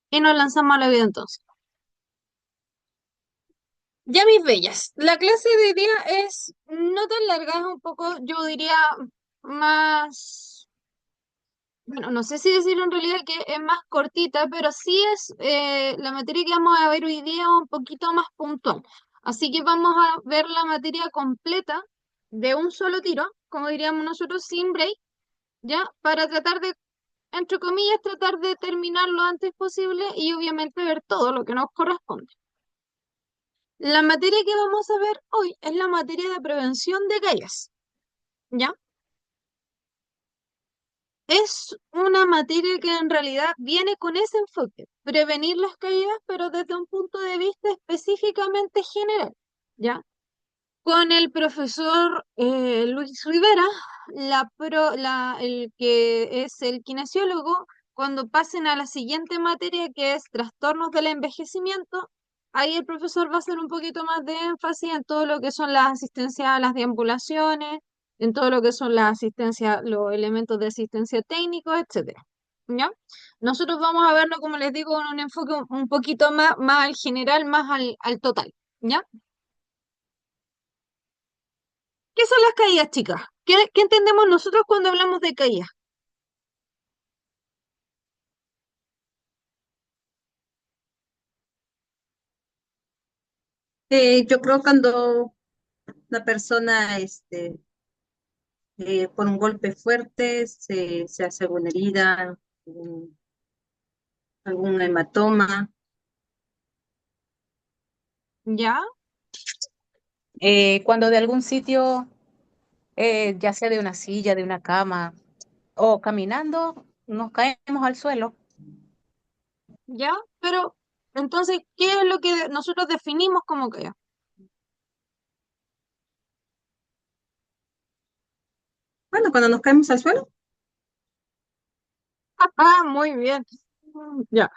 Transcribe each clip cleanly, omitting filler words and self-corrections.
y nos lanzamos a la vida entonces. Ya mis bellas, la clase de hoy día es no tan larga, es un poco, yo diría, más, bueno, no sé si decirlo en realidad que es más cortita, pero sí es la materia que vamos a ver hoy día un poquito más puntual. Así que vamos a ver la materia completa de un solo tiro, como diríamos nosotros, sin break, ¿ya? Para tratar de, entre comillas, tratar de terminar lo antes posible y obviamente ver todo lo que nos corresponde. La materia que vamos a ver hoy es la materia de prevención de caídas, ¿ya? Es una materia que en realidad viene con ese enfoque, prevenir las caídas, pero desde un punto de vista específicamente general, ¿ya? Con el profesor Luis Rivera, el que es el kinesiólogo, cuando pasen a la siguiente materia, que es trastornos del envejecimiento, ahí el profesor va a hacer un poquito más de énfasis en todo lo que son las asistencias a las deambulaciones, en todo lo que son las asistencias, los elementos de asistencia técnicos, etcétera. ¿Ya? Nosotros vamos a verlo, como les digo, con un enfoque un poquito más al general, más al total. ¿Ya? ¿Qué son las caídas, chicas? ¿Qué entendemos nosotros cuando hablamos de caídas? Yo creo cuando una persona, por un golpe fuerte, se hace alguna herida, algún, algún hematoma. ¿Ya? Cuando de algún sitio, ya sea de una silla, de una cama o caminando, nos caemos al suelo. ¿Ya? Pero, entonces, ¿qué es lo que nosotros definimos como caída? Bueno, cuando nos caemos al suelo, Ah, muy bien. Ya.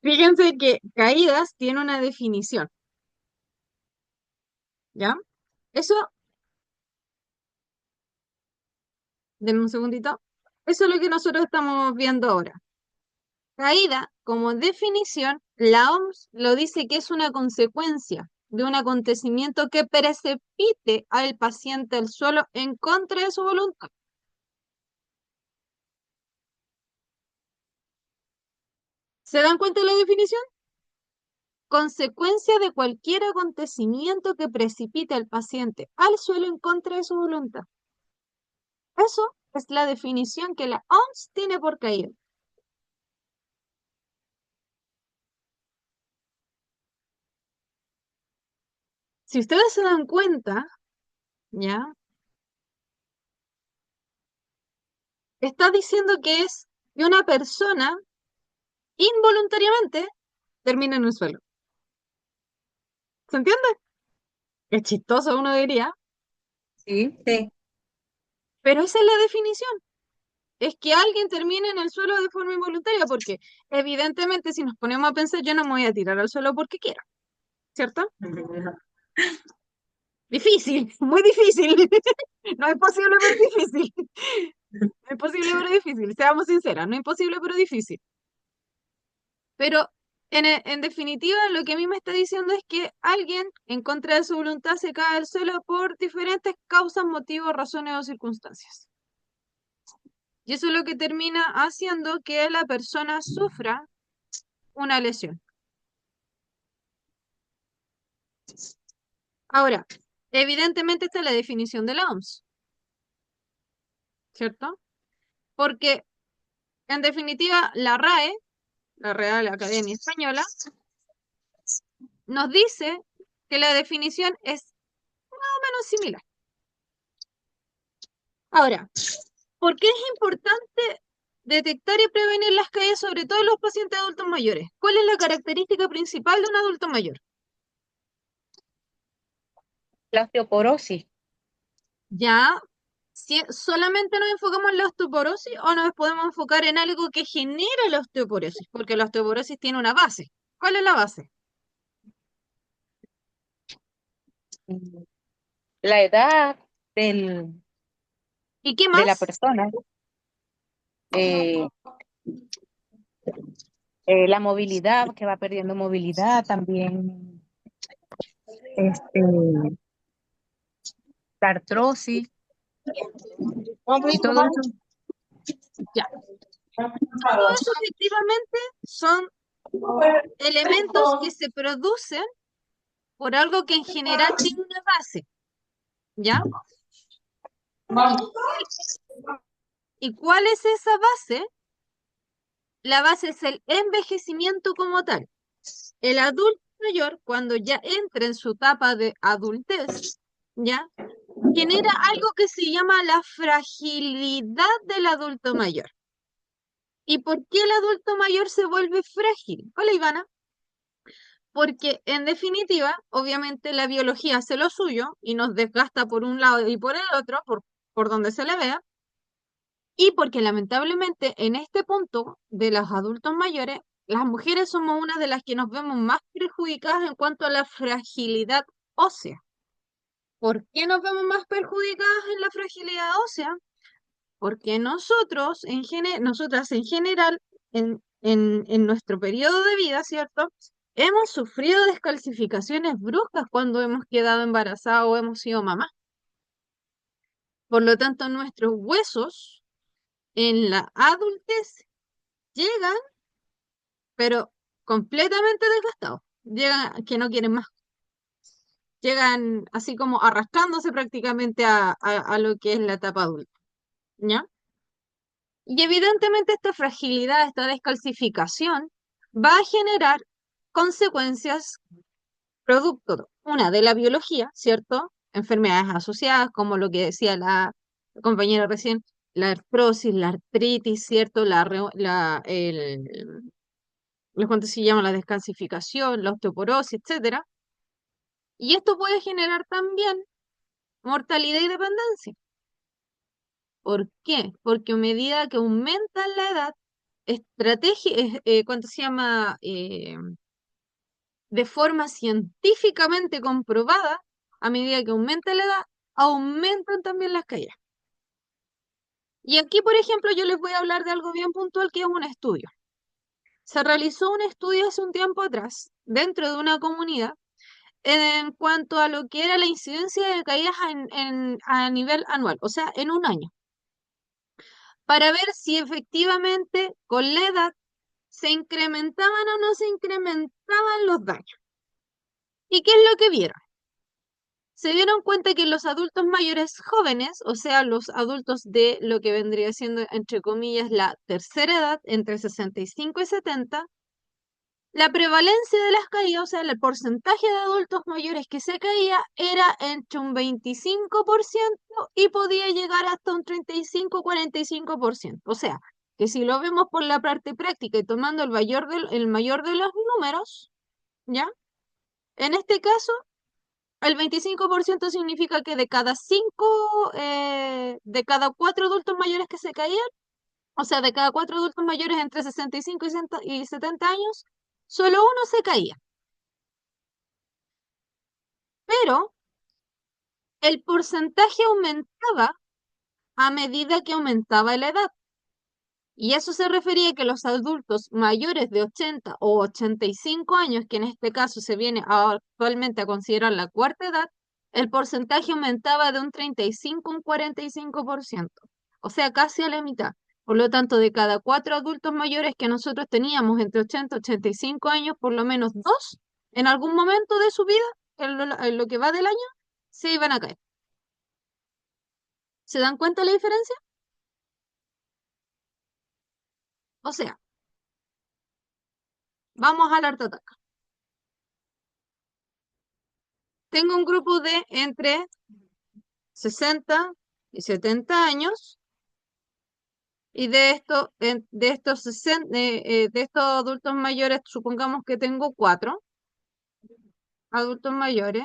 Fíjense que caídas tiene una definición, ¿ya? Eso, denme un segundito. Eso es lo que nosotros estamos viendo ahora. Caída, como definición, la OMS lo dice que es una consecuencia de un acontecimiento que precipite al paciente al suelo en contra de su voluntad. ¿Se dan cuenta de la definición? Consecuencia de cualquier acontecimiento que precipite al paciente al suelo en contra de su voluntad. Eso es la definición que la OMS tiene por caída. Si ustedes se dan cuenta, ¿ya? Está diciendo que es que una persona involuntariamente termina en un suelo. ¿Se entiende? Es chistoso, uno diría, Sí. sí. pero esa es la definición. Es que alguien termine en el suelo de forma involuntaria, porque evidentemente si nos ponemos a pensar, yo no me voy a tirar al suelo porque quiera, ¿cierto? Difícil, muy difícil. No es posible, pero es difícil. No es posible, pero es difícil. Seamos sinceras, no es imposible, pero difícil. Pero en definitiva, lo que a mí me está diciendo es que alguien, en contra de su voluntad, se cae al suelo por diferentes causas, motivos, razones o circunstancias. Y eso es lo que termina haciendo que la persona sufra una lesión. Ahora, evidentemente esta es la definición de la OMS, ¿cierto? Porque en definitiva la RAE, la Real Academia Española, nos dice que la definición es menos similar. Ahora, ¿por qué es importante detectar y prevenir las caídas, sobre todo en los pacientes adultos mayores? ¿Cuál es la característica principal de un adulto mayor? La osteoporosis. Ya, si solamente nos enfocamos en la osteoporosis o nos podemos enfocar en algo que genera la osteoporosis, porque la osteoporosis tiene una base. ¿Cuál es la base? Mm, la edad del, ¿Y qué de la más? persona, eh, La movilidad, que va perdiendo movilidad, también este, la artrosis y todo eso. Ya. Todo eso efectivamente son elementos que se producen por algo que en general tiene una base, ¿ya? ¿Y cuál es esa base? La base es el envejecimiento como tal. El adulto mayor, cuando ya entra en su etapa de adultez, ¿ya? Genera algo que se llama la fragilidad del adulto mayor. ¿Y por qué el adulto mayor se vuelve frágil? Hola, Ivana. Porque en definitiva, obviamente la biología hace lo suyo y nos desgasta por un lado y por el otro, por donde se le vea, y porque lamentablemente en este punto de los adultos mayores, las mujeres somos una de las que nos vemos más perjudicadas en cuanto a la fragilidad ósea. ¿Por qué nos vemos más perjudicadas en la fragilidad ósea? Porque nosotras en general, en nuestro periodo de vida, ¿cierto? Hemos sufrido descalcificaciones bruscas cuando hemos quedado embarazadas o hemos sido mamás. Por lo tanto, nuestros huesos en la adultez llegan, pero completamente desgastados. Llegan que no quieren más. Llegan así como arrastrándose prácticamente a lo que es la etapa adulta. ¿Ya? Y evidentemente esta fragilidad, esta descalcificación, va a generar consecuencias producto, una, de la biología, ¿cierto? Enfermedades asociadas, como lo que decía la compañera recién, la artrosis, la artritis, ¿cierto? ¿Cuánto se llama? La descalcificación, la osteoporosis, etcétera. Y esto puede generar también mortalidad y dependencia. ¿Por qué? Porque a medida que aumenta la edad, ¿cuánto se llama? De forma científicamente comprobada, a medida que aumenta la edad, aumentan también las caídas. Y aquí, por ejemplo, yo les voy a hablar de algo bien puntual que es un estudio. Se realizó un estudio hace un tiempo atrás, dentro de una comunidad, en cuanto a lo que era la incidencia de caídas a nivel anual, o sea, en un año, para ver si efectivamente con la edad se incrementaban o no se incrementaban los daños. ¿Y qué es lo que vieron? Se dieron cuenta que los adultos mayores jóvenes, o sea, los adultos de lo que vendría siendo, entre comillas, la tercera edad, entre 65 y 70, la prevalencia de las caídas, o sea, el porcentaje de adultos mayores que se caía era entre un 25% y podía llegar hasta un 35-45%. O sea, que si lo vemos por la parte práctica y tomando el mayor de los números, ¿ya? En este caso, el 25% significa que de cada cuatro adultos mayores que se caían, o sea, de cada cuatro adultos mayores entre 65 y 70 años, solo uno se caía. Pero el porcentaje aumentaba a medida que aumentaba la edad. Y eso se refería a que los adultos mayores de 80 o 85 años, que en este caso se viene actualmente a considerar la cuarta edad, el porcentaje aumentaba de un 35 a un 45%, o sea, casi a la mitad. Por lo tanto, de cada cuatro adultos mayores que nosotros teníamos entre 80 y 85 años, por lo menos dos, en algún momento de su vida, en lo que va del año, se iban a caer. ¿Se dan cuenta la diferencia? O sea, vamos al Art Attack. Tengo un grupo de entre 60 y 70 años, y de estos adultos mayores, supongamos que tengo cuatro adultos mayores,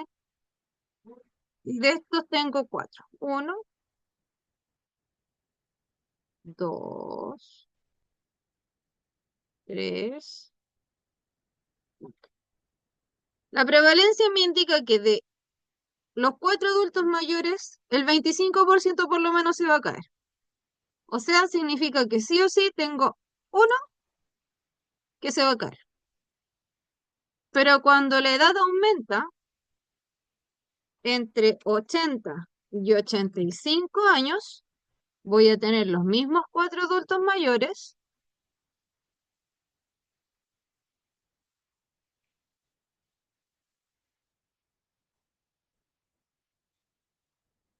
y de estos tengo cuatro. Uno, dos, tres. La prevalencia me indica que de los cuatro adultos mayores, el 25% por lo menos se va a caer. O sea, significa que sí o sí tengo uno que se va a caer. Pero cuando la edad aumenta entre 80 y 85 años, voy a tener los mismos 4 adultos mayores,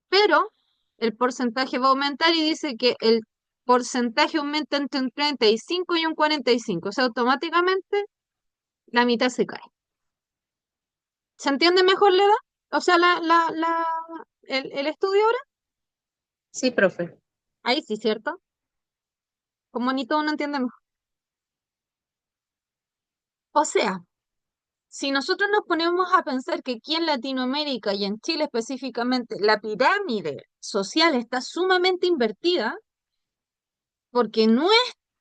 pero el porcentaje va a aumentar y dice que el porcentaje aumenta entre un 35 y un 45, o sea, automáticamente la mitad se cae. ¿Se entiende mejor la edad? O sea, el estudio ahora. Sí, profe. Ahí sí, ¿cierto? Como ni todo uno entiende mejor. O sea, si nosotros nos ponemos a pensar que aquí en Latinoamérica y en Chile específicamente la pirámide social está sumamente invertida, porque nuestra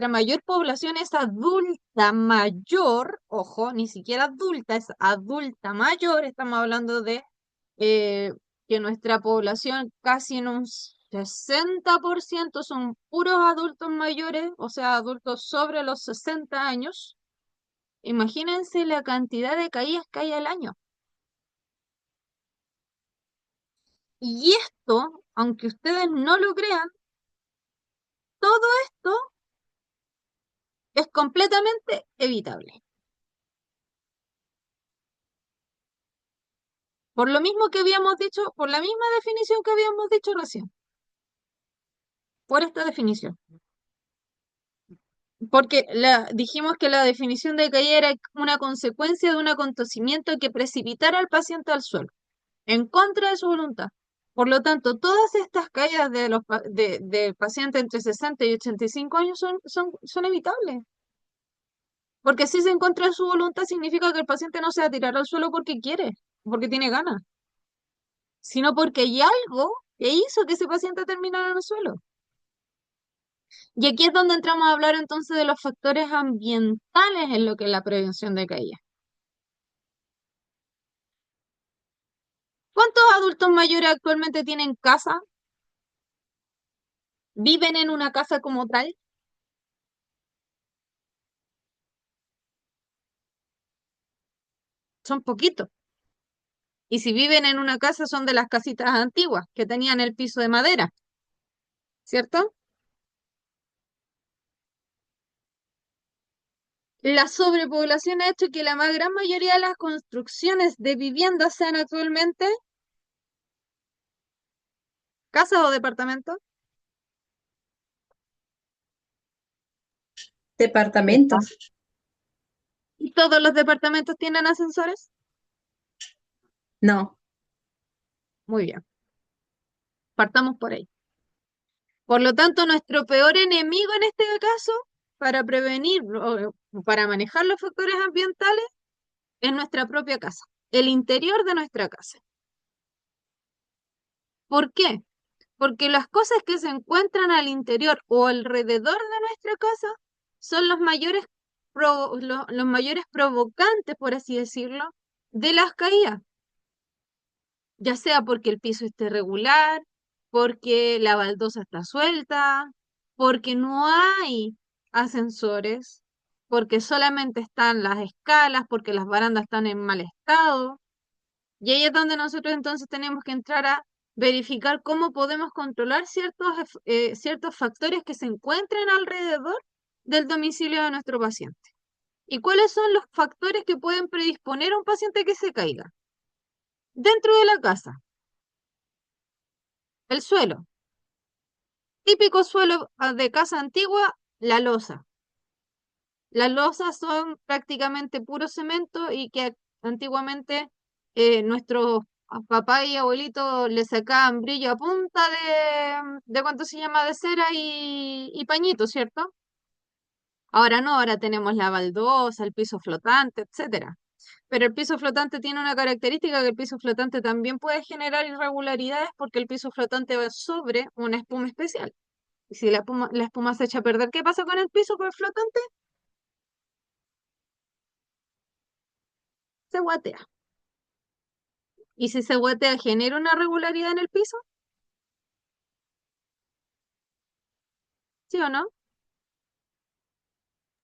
mayor población es adulta mayor, ojo, ni siquiera adulta, es adulta mayor, estamos hablando de eh, que nuestra población casi en un 60% son puros adultos mayores, o sea, adultos sobre los 60 años. Imagínense la cantidad de caídas que hay al año. Y esto, aunque ustedes no lo crean, todo esto es completamente evitable. Por lo mismo que habíamos dicho, por la misma definición que habíamos dicho recién, por esta definición. Porque dijimos que la definición de caída era una consecuencia de un acontecimiento que precipitara al paciente al suelo, en contra de su voluntad. Por lo tanto, todas estas caídas de pacientes entre 60 y 85 años son evitables. Porque si es en contra de su voluntad, significa que el paciente no se va a tirar al suelo porque quiere, porque tiene ganas, sino porque hay algo que hizo que ese paciente terminara en el suelo. Y aquí es donde entramos a hablar entonces de los factores ambientales en lo que es la prevención de caídas. ¿Cuántos adultos mayores actualmente tienen casa? ¿Viven en una casa como tal? Son poquitos. Y si viven en una casa son de las casitas antiguas que tenían el piso de madera, ¿cierto? La sobrepoblación ha hecho que la más gran mayoría de las construcciones de viviendas sean actualmente casas o departamentos. Departamentos. ¿Y todos los departamentos tienen ascensores? No. Muy bien, partamos por ahí. Por lo tanto, nuestro peor enemigo en este caso, para prevenir o para manejar los factores ambientales, es nuestra propia casa, el interior de nuestra casa. ¿Por qué? Porque las cosas que se encuentran al interior o alrededor de nuestra casa son los mayores provocantes, por así decirlo, de las caídas, ya sea porque el piso esté irregular, porque la baldosa está suelta, porque no hay ascensores, porque solamente están las escalas, porque las barandas están en mal estado. Y ahí es donde nosotros entonces tenemos que entrar a verificar cómo podemos controlar ciertos factores que se encuentran alrededor del domicilio de nuestro paciente. ¿Y cuáles son los factores que pueden predisponer a un paciente que se caiga? Dentro de la casa, el suelo. Típico suelo de casa antigua, la losa. Las losas son prácticamente puro cemento y que antiguamente nuestros papás y abuelitos le sacaban brillo a punta de ¿cuánto se llama? De cera y pañito, ¿cierto? Ahora no, ahora tenemos la baldosa, el piso flotante, etcétera. Pero el piso flotante tiene una característica que el piso flotante también puede generar irregularidades porque el piso flotante va sobre una espuma especial. Y si la espuma se echa a perder, ¿qué pasa con el piso flotante? Se guatea. Y si se guatea, genera una regularidad en el piso, ¿sí o no?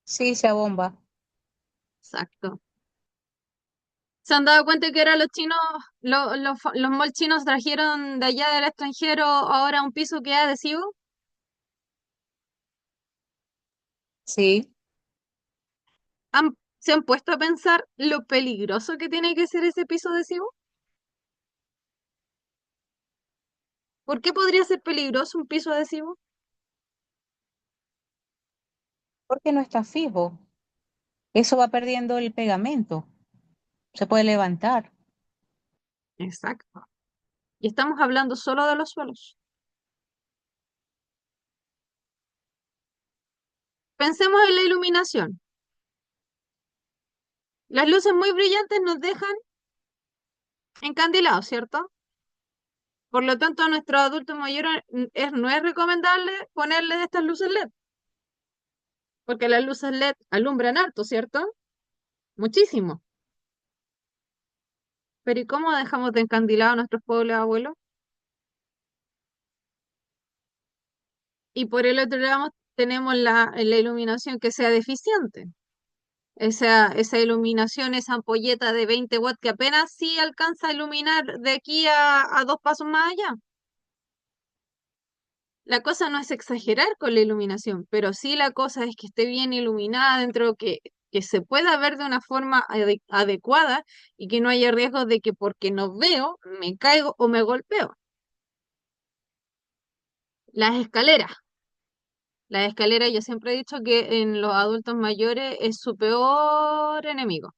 Sí, se abomba. Exacto. ¿Se han dado cuenta que ahora los chinos, los malls chinos trajeron de allá del extranjero ahora un piso que es adhesivo? Sí, ¿Se han puesto a pensar lo peligroso que tiene que ser ese piso adhesivo? ¿Por qué podría ser peligroso un piso adhesivo? porque no está fijo. Eso va perdiendo el pegamento. Se puede levantar. Exacto. Y estamos hablando solo de los suelos. Pensemos en la iluminación. Las luces muy brillantes nos dejan encandilados, ¿cierto? Por lo tanto, a nuestros adultos mayores no es recomendable ponerle de estas luces LED, porque las luces LED alumbran harto, ¿cierto? Muchísimo. Pero ¿y cómo dejamos de encandilados a nuestros pobres abuelos? Y por el otro lado tenemos la iluminación que sea deficiente. Esa iluminación, esa ampolleta de 20 watts que apenas sí alcanza a iluminar de aquí a dos pasos más allá. La cosa no es exagerar con la iluminación, pero sí la cosa es que esté bien iluminada dentro, que se pueda ver de una forma adecuada y que no haya riesgo de que porque no veo me caigo o me golpeo. Las escaleras. Las escaleras, yo siempre he dicho que en los adultos mayores es su peor enemigo.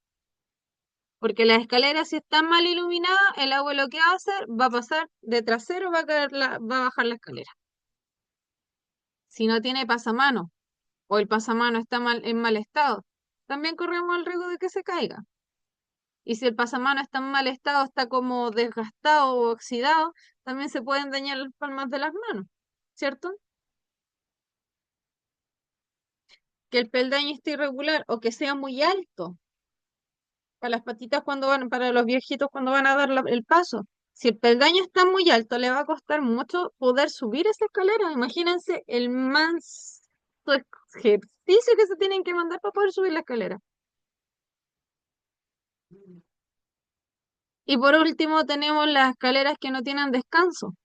Porque las escaleras, si están mal iluminadas, el agua lo que va a hacer, va a pasar de trasero, va a bajar la escalera. Si no tiene pasamano o el pasamano está en mal estado, también corremos el riesgo de que se caiga. Y si el pasamano está en mal estado, está como desgastado o oxidado, también se pueden dañar las palmas de las manos, ¿cierto? Que el peldaño esté irregular o que sea muy alto para las patitas cuando van, para los viejitos cuando van a dar el paso. Si el peldaño está muy alto, le va a costar mucho poder subir esa escalera. Imagínense el más ejercicio que se tienen que mandar para poder subir la escalera. Y por último tenemos las escaleras que no tienen descanso.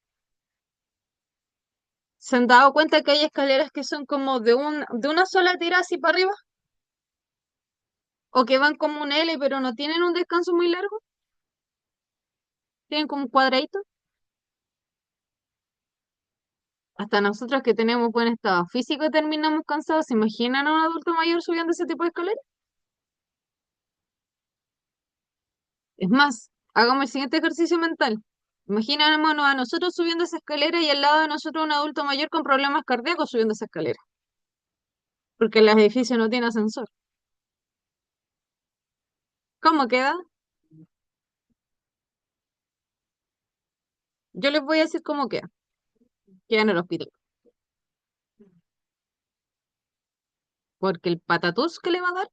¿Se han dado cuenta que hay escaleras que son como de una sola tirada así para arriba? ¿O que van como un L pero no tienen un descanso muy largo? ¿Tienen como un cuadradito? Hasta nosotros que tenemos buen estado físico terminamos cansados. ¿Se imaginan a un adulto mayor subiendo ese tipo de escaleras? Es más, hagamos el siguiente ejercicio mental. Imaginémonos a nosotros subiendo esa escalera y al lado de nosotros un adulto mayor con problemas cardíacos subiendo esa escalera, porque el edificio no tiene ascensor. ¿Cómo queda? Yo les voy a decir cómo queda. Queda en el hospital. Porque el patatús que le va a dar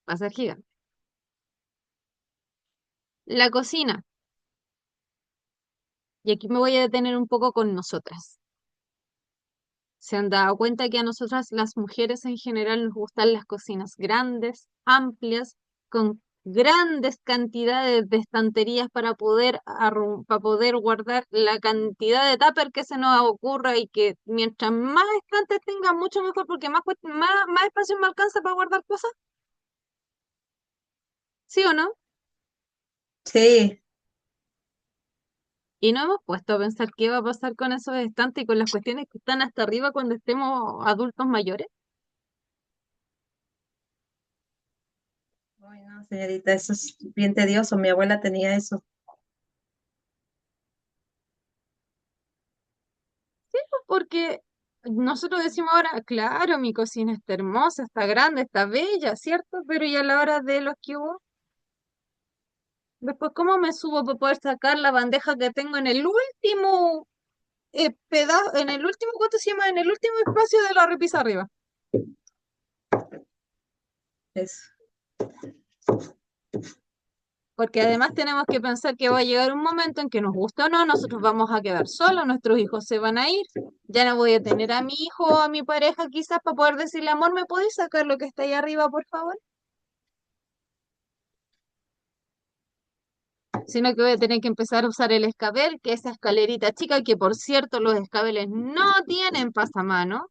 va a ser gigante. La cocina. Y aquí me voy a detener un poco con nosotras. Se han dado cuenta que a nosotras las mujeres en general nos gustan las cocinas grandes, amplias, con grandes cantidades de estanterías para poder guardar la cantidad de tupper que se nos ocurra y que mientras más estantes tenga, mucho mejor porque más espacio me alcanza para guardar cosas. ¿Sí o no? Sí, Y no hemos puesto a pensar qué va a pasar con esos estantes y con las cuestiones que están hasta arriba cuando estemos adultos mayores. ay, no, señorita, eso es bien tedioso. Mi abuela tenía eso. Porque nosotros decimos ahora, claro, mi cocina está hermosa, está grande, está bella, ¿cierto? Pero y a la hora de los que hubo, después, ¿cómo me subo para poder sacar la bandeja que tengo en el último pedazo, en el último, ¿cuánto se llama? En el último espacio de la repisa arriba. Es, Porque además tenemos que pensar que va a llegar un momento en que nos guste o no, nosotros vamos a quedar solos, nuestros hijos se van a ir, ya no voy a tener a mi hijo o a mi pareja quizás para poder decirle, amor, ¿me podéis sacar lo que está ahí arriba, por favor? Sino que voy a tener que empezar a usar el escabel, que es esa escalerita chica, que por cierto los escabeles no tienen pasamano,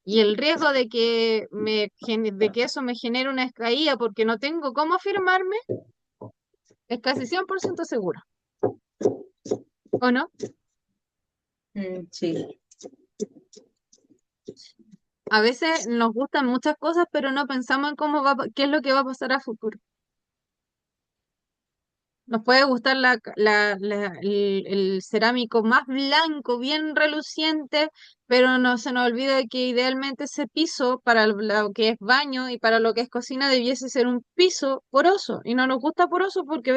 y el riesgo de que, de que eso me genere una caída porque no tengo cómo firmarme es casi 100% seguro, ¿o no? Sí, A veces nos gustan muchas cosas, pero no pensamos en cómo va, qué es lo que va a pasar a futuro. Nos puede gustar el cerámico más blanco, bien reluciente, pero no se nos olvida que idealmente ese piso para lo que es baño y para lo que es cocina debiese ser un piso poroso. Y no nos gusta poroso porque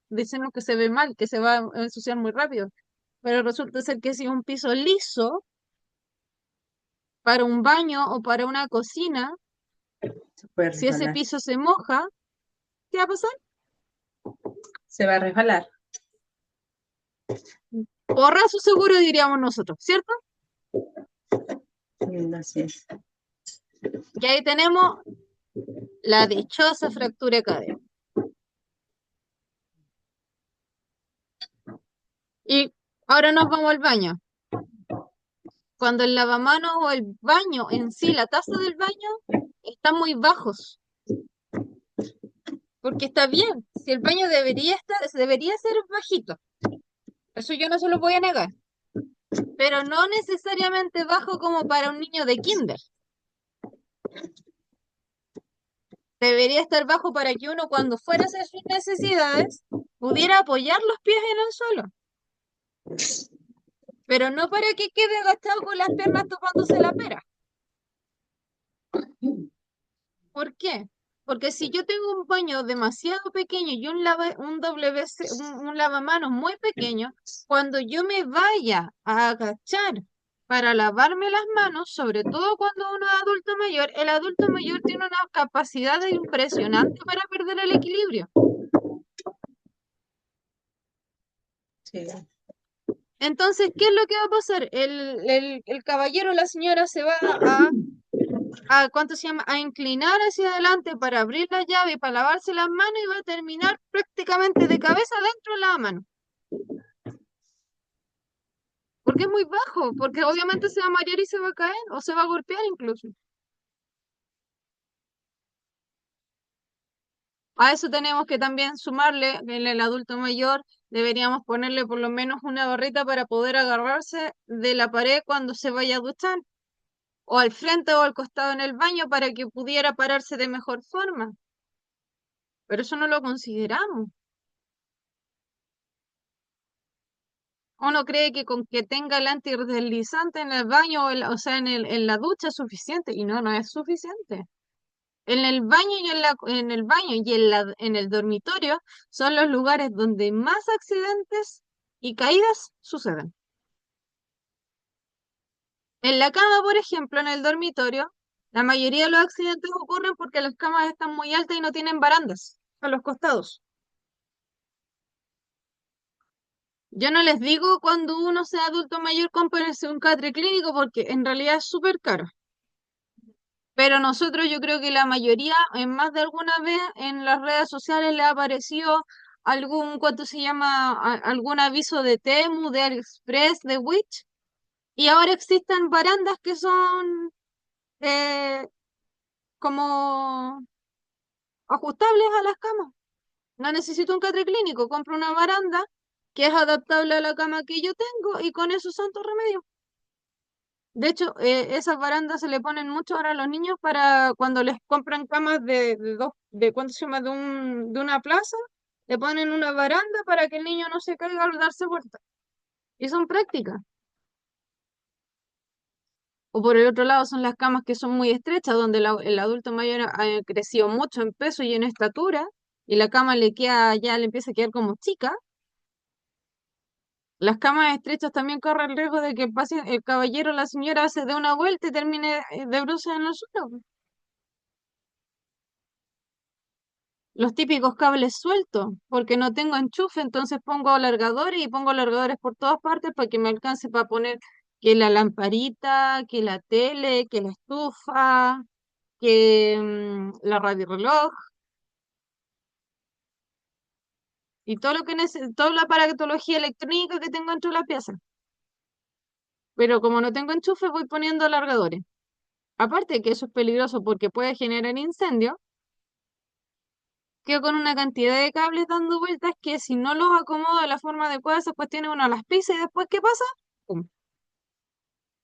decimos que se ve mal, que se va a ensuciar muy rápido. Pero resulta ser que si es un piso liso para un baño o para una cocina, se puede si ese resbalar. piso se moja, ¿qué va a pasar? Se va a resbalar. Porrazo seguro diríamos nosotros, ¿cierto? Así es. Y ahí tenemos la dichosa fractura de cadera. Y ahora nos vamos al baño. Cuando el lavamanos o el baño en sí, la taza del baño, están muy bajos. Porque está bien, si el baño debería ser bajito. Eso yo no se lo voy a negar. Pero no necesariamente bajo como para un niño de kinder. Debería estar bajo para que uno cuando fuera a hacer sus necesidades pudiera apoyar los pies en el suelo. Pero no para que quede agachado con las piernas topándose la pera. ¿Por qué? Porque si yo tengo un baño demasiado pequeño y un lavamanos muy pequeño, cuando yo me vaya a agachar para lavarme las manos, sobre todo cuando uno es adulto mayor, el adulto mayor tiene una capacidad impresionante para perder el equilibrio. Sí. Entonces, ¿qué es lo que va a pasar? El caballero, la señora se va ¿cuánto se llama? A inclinar hacia adelante para abrir la llave y para lavarse las manos y va a terminar prácticamente de cabeza dentro de la mano. Porque es muy bajo, porque obviamente se va a marear y se va a caer o se va a golpear incluso. A eso tenemos que también sumarle en el adulto mayor, deberíamos ponerle por lo menos una barrita para poder agarrarse de la pared cuando se vaya a duchar, o al frente o al costado en el baño para que pudiera pararse de mejor forma. Pero eso no lo consideramos. Uno cree que con que tenga el antideslizante en el baño, o sea, en la ducha es suficiente, y no, no es suficiente. En el baño y en el baño y en el dormitorio son los lugares donde más accidentes y caídas suceden. En la cama, por ejemplo, en el dormitorio, la mayoría de los accidentes ocurren porque las camas están muy altas y no tienen barandas a los costados. Yo no les digo cuando uno sea adulto mayor cómprese un catre clínico porque en realidad es súper caro. Pero nosotros, yo creo que la mayoría, en más de alguna vez en las redes sociales le ha aparecido algún, ¿cuánto se llama? Algún aviso de Temu, de AliExpress, de Witch. Y ahora existen barandas que son eh, como ajustables a las camas. No necesito un catre clínico, compro una baranda que es adaptable a la cama que yo tengo y con eso santo remedio. De hecho, esas barandas se le ponen mucho ahora a los niños para cuando les compran camas ¿cuánto se llama? De una plaza, le ponen una baranda para que el niño no se caiga al darse vuelta. Y son prácticas. O por el otro lado son las camas que son muy estrechas, donde el adulto mayor ha crecido mucho en peso y en estatura, y la cama ya le empieza a quedar como chica. Las camas estrechas también corren el riesgo de que el caballero o la señora se dé una vuelta y termine de bruces en el suelo. los típicos cables sueltos, porque no tengo enchufe, entonces pongo alargadores y pongo alargadores por todas partes para que me alcance para poner que la lamparita, que la tele, que la estufa, que la radio reloj y todo lo que toda la aparatología electrónica que tengo dentro de la pieza. Pero como no tengo enchufe, voy poniendo alargadores. Aparte de que eso es peligroso porque puede generar incendio, quedo con una cantidad de cables dando vueltas que si no los acomodo de la forma adecuada, esas cuestiones uno las pisa y después, ¿qué pasa? ¡Pum!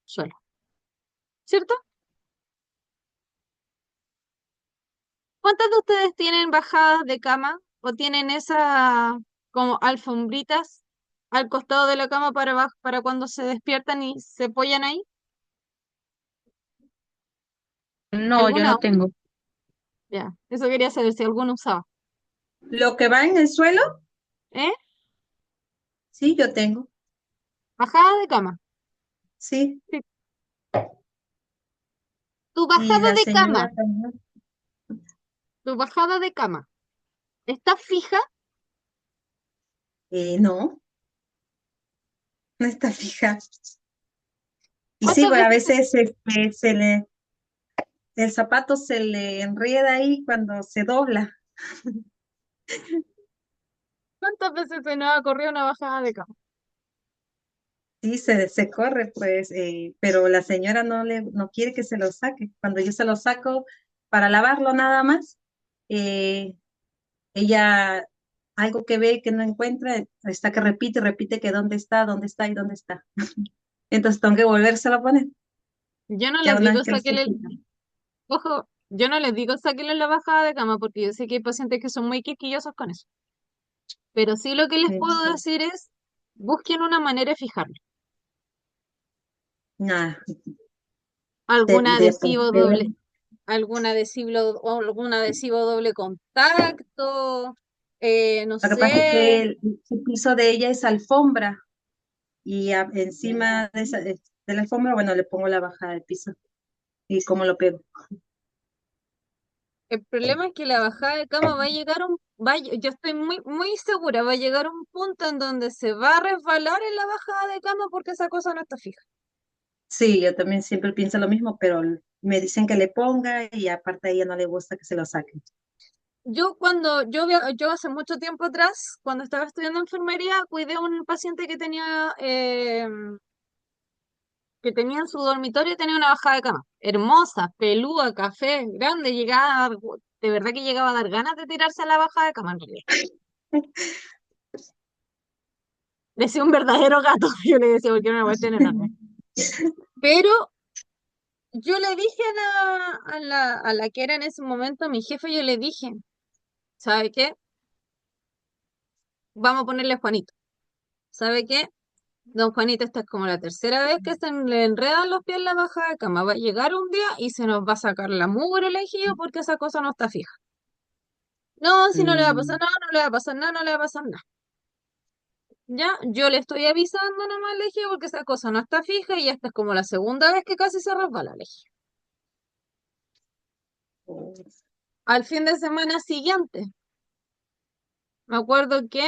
Suelo. ¿Cierto? ¿Cuántas de ustedes tienen bajadas de cama o tienen esas como alfombritas al costado de la cama para cuando se despiertan y se apoyan ahí? No, yo ¿Alguna no usa? tengo. Ya, eso quería saber si alguno usaba. Lo que va en el suelo, ¿Eh? sí, yo tengo. Bajada de cama. Sí. Sí. Tu Y bajada la de cama, señora también. tu bajada de cama, ¿está fija? No, no está fija. Y sí, ¿Cuántas pues a veces, veces el zapato se le enreda ahí cuando se dobla. cuántas veces se nos ha corrido una bajada de cama? Sí, se corre, pues, pero la señora no quiere que se lo saque. Cuando yo se lo saco para lavarlo nada más, eh, ella algo que ve que no encuentra, está que repite, repite que dónde está y dónde está. Entonces tengo que volvérselo a poner, Yo no ya les una digo vez que lo se sáquenle, fija. ojo, yo no les digo sáquenle la bajada de cama porque yo sé que hay pacientes que son muy quisquillosos con eso. Pero sí lo que les puedo Sí. decir es, busquen una manera de fijarlo. Nada, Algún de adhesivo papel. doble, algún adhesivo doble contacto, no Lo que pasa es sé. que el piso de ella es alfombra y encima de la alfombra, bueno, le pongo la bajada de piso y cómo lo pego. El problema es que la bajada de cama va a llegar yo estoy muy segura, va a llegar un punto en donde se va a resbalar en la bajada de cama porque esa cosa no está fija. Sí, yo también siempre pienso lo mismo, pero me dicen que le ponga y aparte a ella no le gusta que se lo saque. Yo hace mucho tiempo atrás, cuando estaba estudiando enfermería, cuidé a un paciente que tenía en su dormitorio, tenía una bajada de cama, hermosa, pelúa, café, grande, de verdad que llegaba a dar ganas de tirarse a la bajada de cama en realidad. Decía un verdadero gato, yo le decía, porque era una cuestión enorme. Pero yo le dije a la que era en ese momento mi jefe, yo le dije, ¿sabe qué? Vamos a ponerle Juanito. ¿Sabe qué? Don Juanito, esta es como la tercera vez que se le enredan los pies en la baja de cama. Va a llegar un día y se nos va a sacar la mugre elegido porque esa cosa no está fija. No, si no le va a pasar Mm, nada, no le va a pasar nada, no le va a pasar nada. Ya, yo le estoy avisando nomás, le dije, porque esa cosa no está fija y esta es como la segunda vez que casi se resbala, le dije. Al fin de semana siguiente, me acuerdo que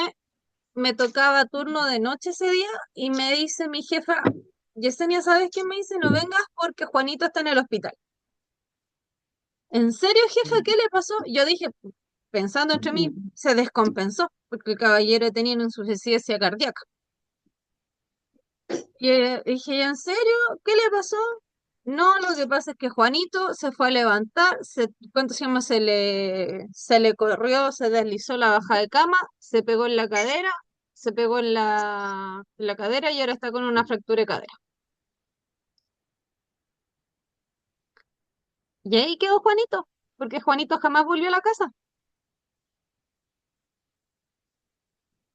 me tocaba turno de noche ese día y me dice mi jefa, Yesenia, ¿sabes qué me dice? No vengas porque Juanito está en el hospital. ¿En serio, jefa? ¿Qué le pasó? Yo dije, pensando entre mí, se descompensó porque el caballero tenía una insuficiencia cardíaca. Y dije, ¿en serio? ¿Qué le pasó? No, lo que pasa es que Juanito se fue a levantar, ¿cuánto se llama? Se le corrió, se deslizó la baja de cama, se pegó en la cadera, se pegó en la cadera y ahora está con una fractura de cadera. Y ahí quedó Juanito, porque Juanito jamás volvió a la casa.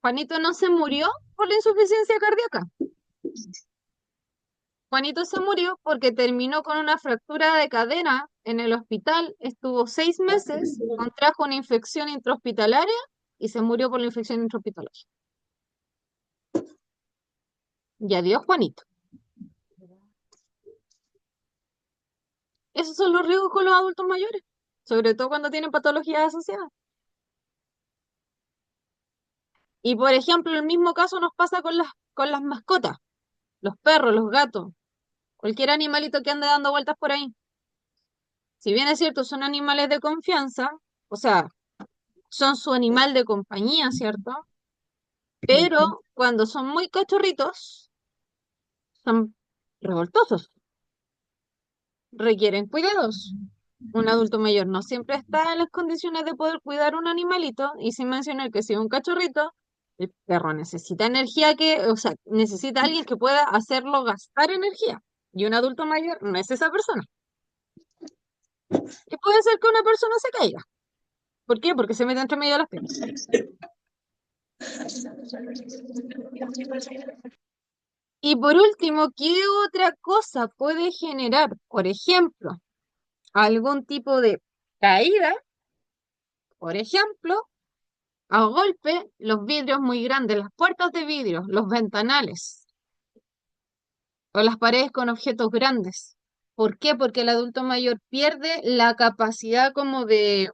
Juanito no se murió por la insuficiencia cardíaca. Juanito se murió porque terminó con una fractura de cadera en el hospital, estuvo 6 meses, contrajo una infección intrahospitalaria y se murió por la infección intrahospitalaria. Y adiós, Juanito. Esos son los riesgos con los adultos mayores, sobre todo cuando tienen patologías asociadas. Y por ejemplo, el mismo caso nos pasa con las mascotas, los perros, los gatos, cualquier animalito que ande dando vueltas por ahí. Si bien es cierto, son animales de confianza, o sea, son su animal de compañía, ¿cierto? Ujú. Pero cuando son muy cachorritos, son revoltosos, requieren cuidados. Un adulto mayor no siempre está en las condiciones de poder cuidar un animalito, y sin mencionar que si es un cachorrito, el perro necesita energía o sea, necesita alguien que pueda hacerlo gastar energía. Y un adulto mayor no es esa persona. Y puede ser que una persona se caiga. ¿Por qué? Porque se mete entre medio de las piernas. Y por último, ¿qué otra cosa puede generar, por ejemplo, algún tipo de caída? Por ejemplo, a golpe, los vidrios muy grandes, las puertas de vidrio, los ventanales o las paredes con objetos grandes. ¿Por qué? Porque el adulto mayor pierde la capacidad como de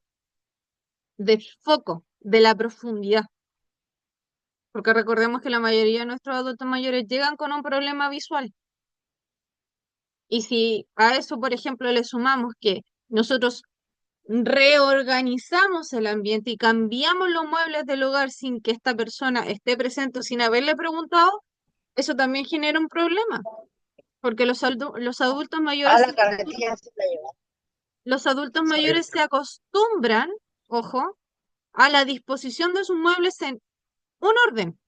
foco, de la profundidad. Porque recordemos que la mayoría de nuestros adultos mayores llegan con un problema visual. Y si a eso, por ejemplo, le sumamos que nosotros reorganizamos el ambiente y cambiamos los muebles del hogar sin que esta persona esté presente o sin haberle preguntado, eso también genera un problema, porque los adultos A mayores, la carretilla se la lleva. los adultos mayores se acostumbran, ojo, a la disposición de sus muebles en un orden.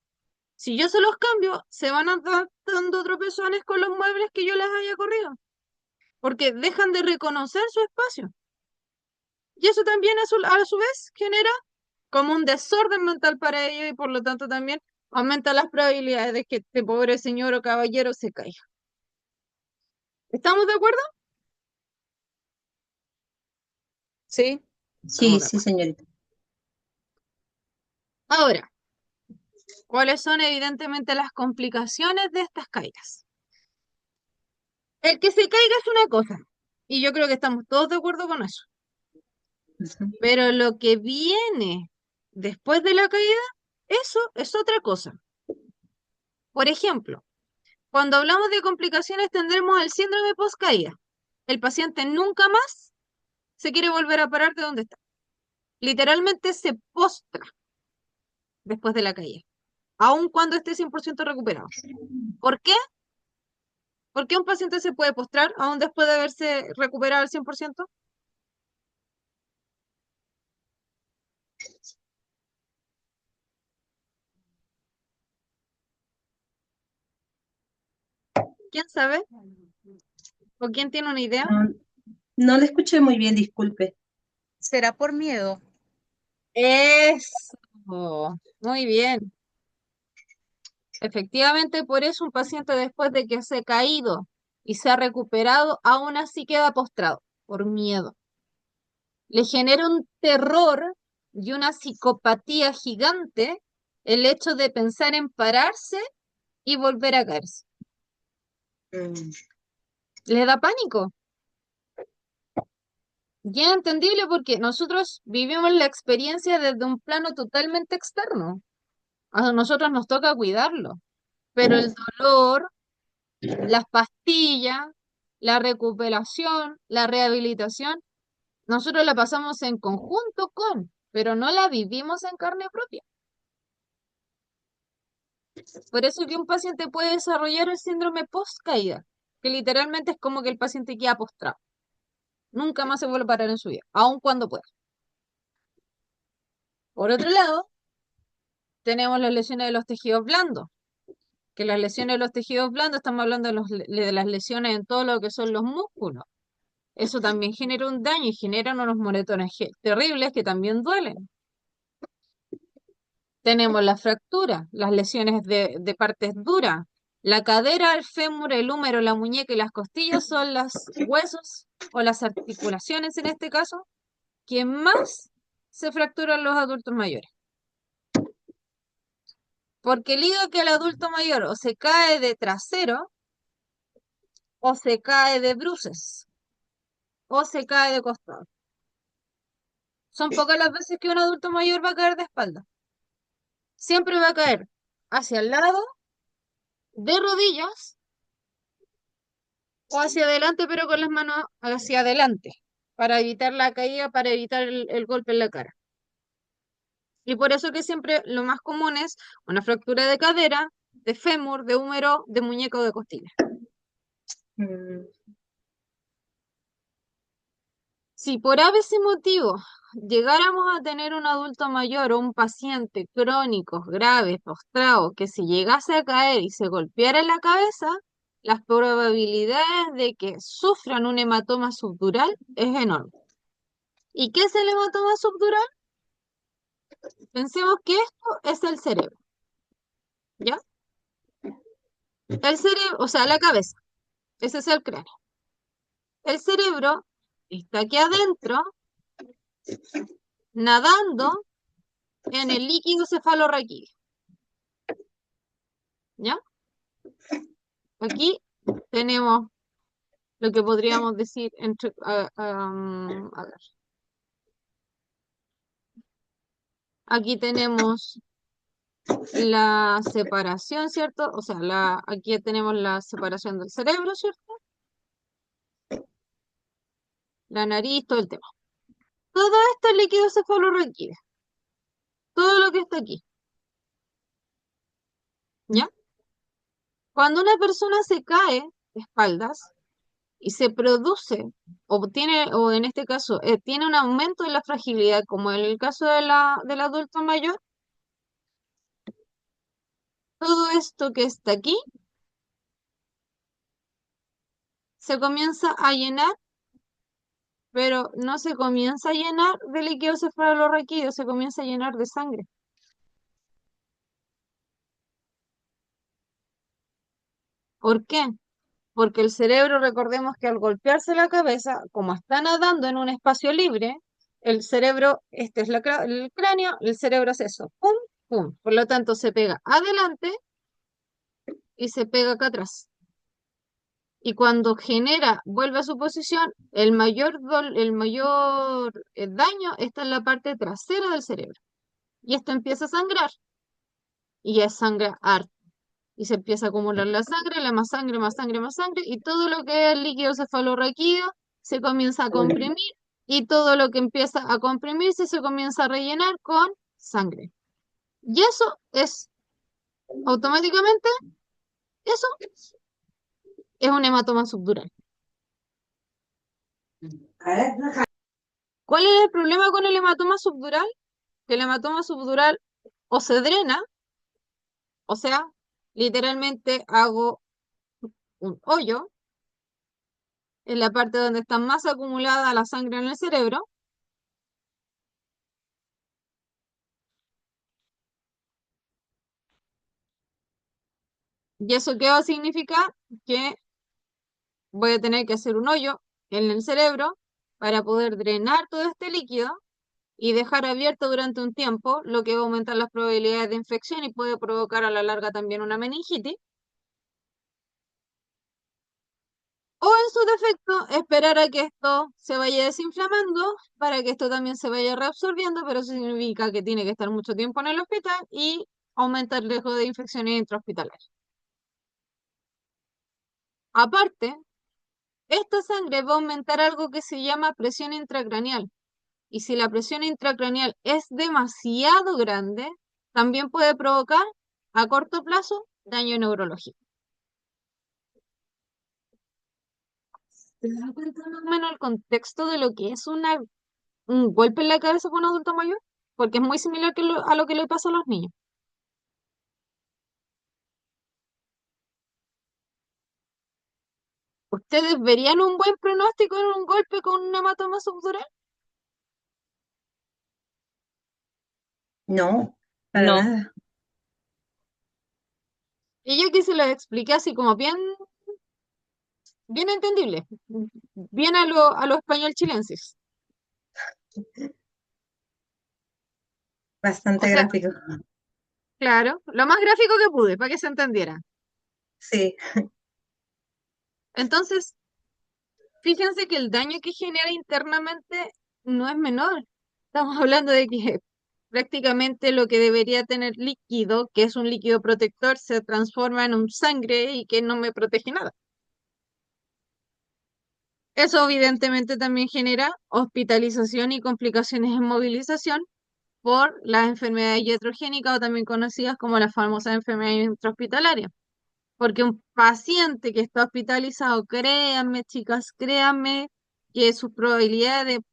Si yo se los cambio, se van a dar dando tropezones con los muebles que yo les haya corrido, porque dejan de reconocer su espacio. Y eso también a su vez genera como un desorden mental para ellos, y por lo tanto también aumenta las probabilidades de que este pobre señor o caballero se caiga. ¿Estamos de acuerdo? Sí, Estamos Sí, de sí, acuerdo. señorita. Ahora, ¿cuáles son evidentemente las complicaciones de estas caídas? El que se caiga es una cosa, y yo creo que estamos todos de acuerdo con eso. Ujú. Pero lo que viene después de la caída, eso es otra cosa. Por ejemplo, cuando hablamos de complicaciones tendremos el síndrome post-caída. El paciente nunca más se quiere volver a parar de donde está. Literalmente se postra después de la caída, aun cuando esté 100% recuperado. ¿Por qué? ¿Por qué un paciente se puede postrar aún después de haberse recuperado al 100%? ¿Quién sabe? ¿O quién tiene una idea? No, no le escuché muy bien, disculpe. será por miedo. Eso. Muy bien. Efectivamente, por eso un paciente después de que se ha caído y se ha recuperado, aún así queda postrado, por miedo. Le genera un terror y una psicopatía gigante el hecho de pensar en pararse y volver a caerse. Mm. Le da pánico. Y es entendible porque nosotros vivimos la experiencia desde un plano totalmente externo. A nosotros nos toca cuidarlo, pero el dolor, las pastillas, la recuperación, la rehabilitación, nosotros la pasamos en conjunto con, pero no la vivimos en carne propia. Por eso que un paciente puede desarrollar el síndrome post-caída, que literalmente es como que el paciente queda postrado. Nunca más se vuelve a parar en su vida, aun cuando pueda. Por otro lado, tenemos las lesiones de los tejidos blandos, que las lesiones de los tejidos blandos, estamos hablando de las lesiones en todo lo que son los músculos. Eso también genera un daño y generan unos moretones terribles que también duelen. Tenemos la fractura, las lesiones de partes duras. La cadera, el fémur, el húmero, la muñeca y las costillas son los huesos o las articulaciones en este caso que más se fracturan los adultos mayores. Porque digo que el adulto mayor o se cae de trasero o se cae de bruces o se cae de costado. Son pocas las veces que un adulto mayor va a caer de espalda. siempre va a caer hacia el lado, de rodillas, o hacia adelante, pero con las manos hacia adelante, para evitar la caída, para evitar el golpe en la cara. Y por eso que siempre lo más común es una fractura de cadera, de fémur, de húmero, de muñeca o de costilla. Mm, Si por ese motivo llegáramos a tener un adulto mayor o un paciente crónico, grave, postrado, que se llegase a caer y se golpeara en la cabeza, las probabilidades de que sufran un hematoma subdural es enorme. ¿Y qué es el hematoma subdural? Pensemos que esto es el cerebro, ¿ya? El cerebro, o sea, la cabeza, ese es el cráneo. El cerebro está aquí adentro, nadando en el líquido cefalorraquídeo, ¿ya? Aquí tenemos lo que podríamos decir entre, a ver, aquí tenemos la separación, ¿cierto? O sea, aquí tenemos la separación del cerebro, ¿cierto? La nariz, todo el tema. Todo esto es líquido cefalorraquídeo, todo lo que está aquí, ¿ya? Cuando una persona se cae de espaldas y se produce, o en este caso, tiene un aumento de la fragilidad, como en el caso del adulto mayor, todo esto que está aquí se comienza a llenar, pero no se comienza a llenar de líquido cefalorraquídeo, se comienza a llenar de sangre. ¿Por qué? Porque el cerebro, recordemos que al golpearse la cabeza, como está nadando en un espacio libre, el cerebro, este es el cráneo, el cerebro hace eso, pum, pum. Por lo tanto, se pega adelante y se pega acá atrás. Y cuando genera, vuelve a su posición, el mayor daño está en la parte trasera del cerebro. Y esto empieza a sangrar, y es sangre harta. Y se empieza a acumular la sangre, la más sangre, más sangre, más sangre, y todo lo que es el líquido cefalorraquídeo se comienza a comprimir, y todo lo que empieza a comprimirse se comienza a rellenar con sangre. Y eso es, automáticamente, eso es un hematoma subdural. ¿Cuál es el problema con el hematoma subdural? Que el hematoma subdural o se drena, o sea, literalmente hago un hoyo en la parte donde está más acumulada la sangre en el cerebro, y eso qué va a significar que voy a tener que hacer un hoyo en el cerebro para poder drenar todo este líquido y dejar abierto durante un tiempo, lo que va a aumentar las probabilidades de infección y puede provocar a la larga también una meningitis. O en su defecto, esperar a que esto se vaya desinflamando para que esto también se vaya reabsorbiendo, pero eso significa que tiene que estar mucho tiempo en el hospital y aumenta el riesgo de infecciones intrahospitalarias. Aparte, esta sangre va a aumentar algo que se llama presión intracraneal. Y si la presión intracraneal es demasiado grande, también puede provocar a corto plazo daño neurológico. ¿Te das cuenta más o menos el contexto de lo que es un golpe en la cabeza con un adulto mayor? Porque es muy similar a lo que le pasa a los niños. ¿Ustedes verían un buen pronóstico en un golpe con un hematoma subdural? no, para No, nada. Y yo aquí se lo expliqué así como bien, bien entendible, bien a lo español chilensis. O Bastante sea, gráfico. claro, lo más gráfico que pude, para que se entendiera. Sí, Entonces, fíjense que el daño que genera internamente no es menor. Estamos hablando de que prácticamente lo que debería tener líquido, que es un líquido protector, se transforma en un sangre y que no me protege nada. Eso evidentemente también genera hospitalización y complicaciones en movilización por las enfermedades iatrogénicas o también conocidas como las famosas enfermedades intrahospitalarias. Porque un paciente que está hospitalizado, créanme, chicas, créanme que sus probabilidades de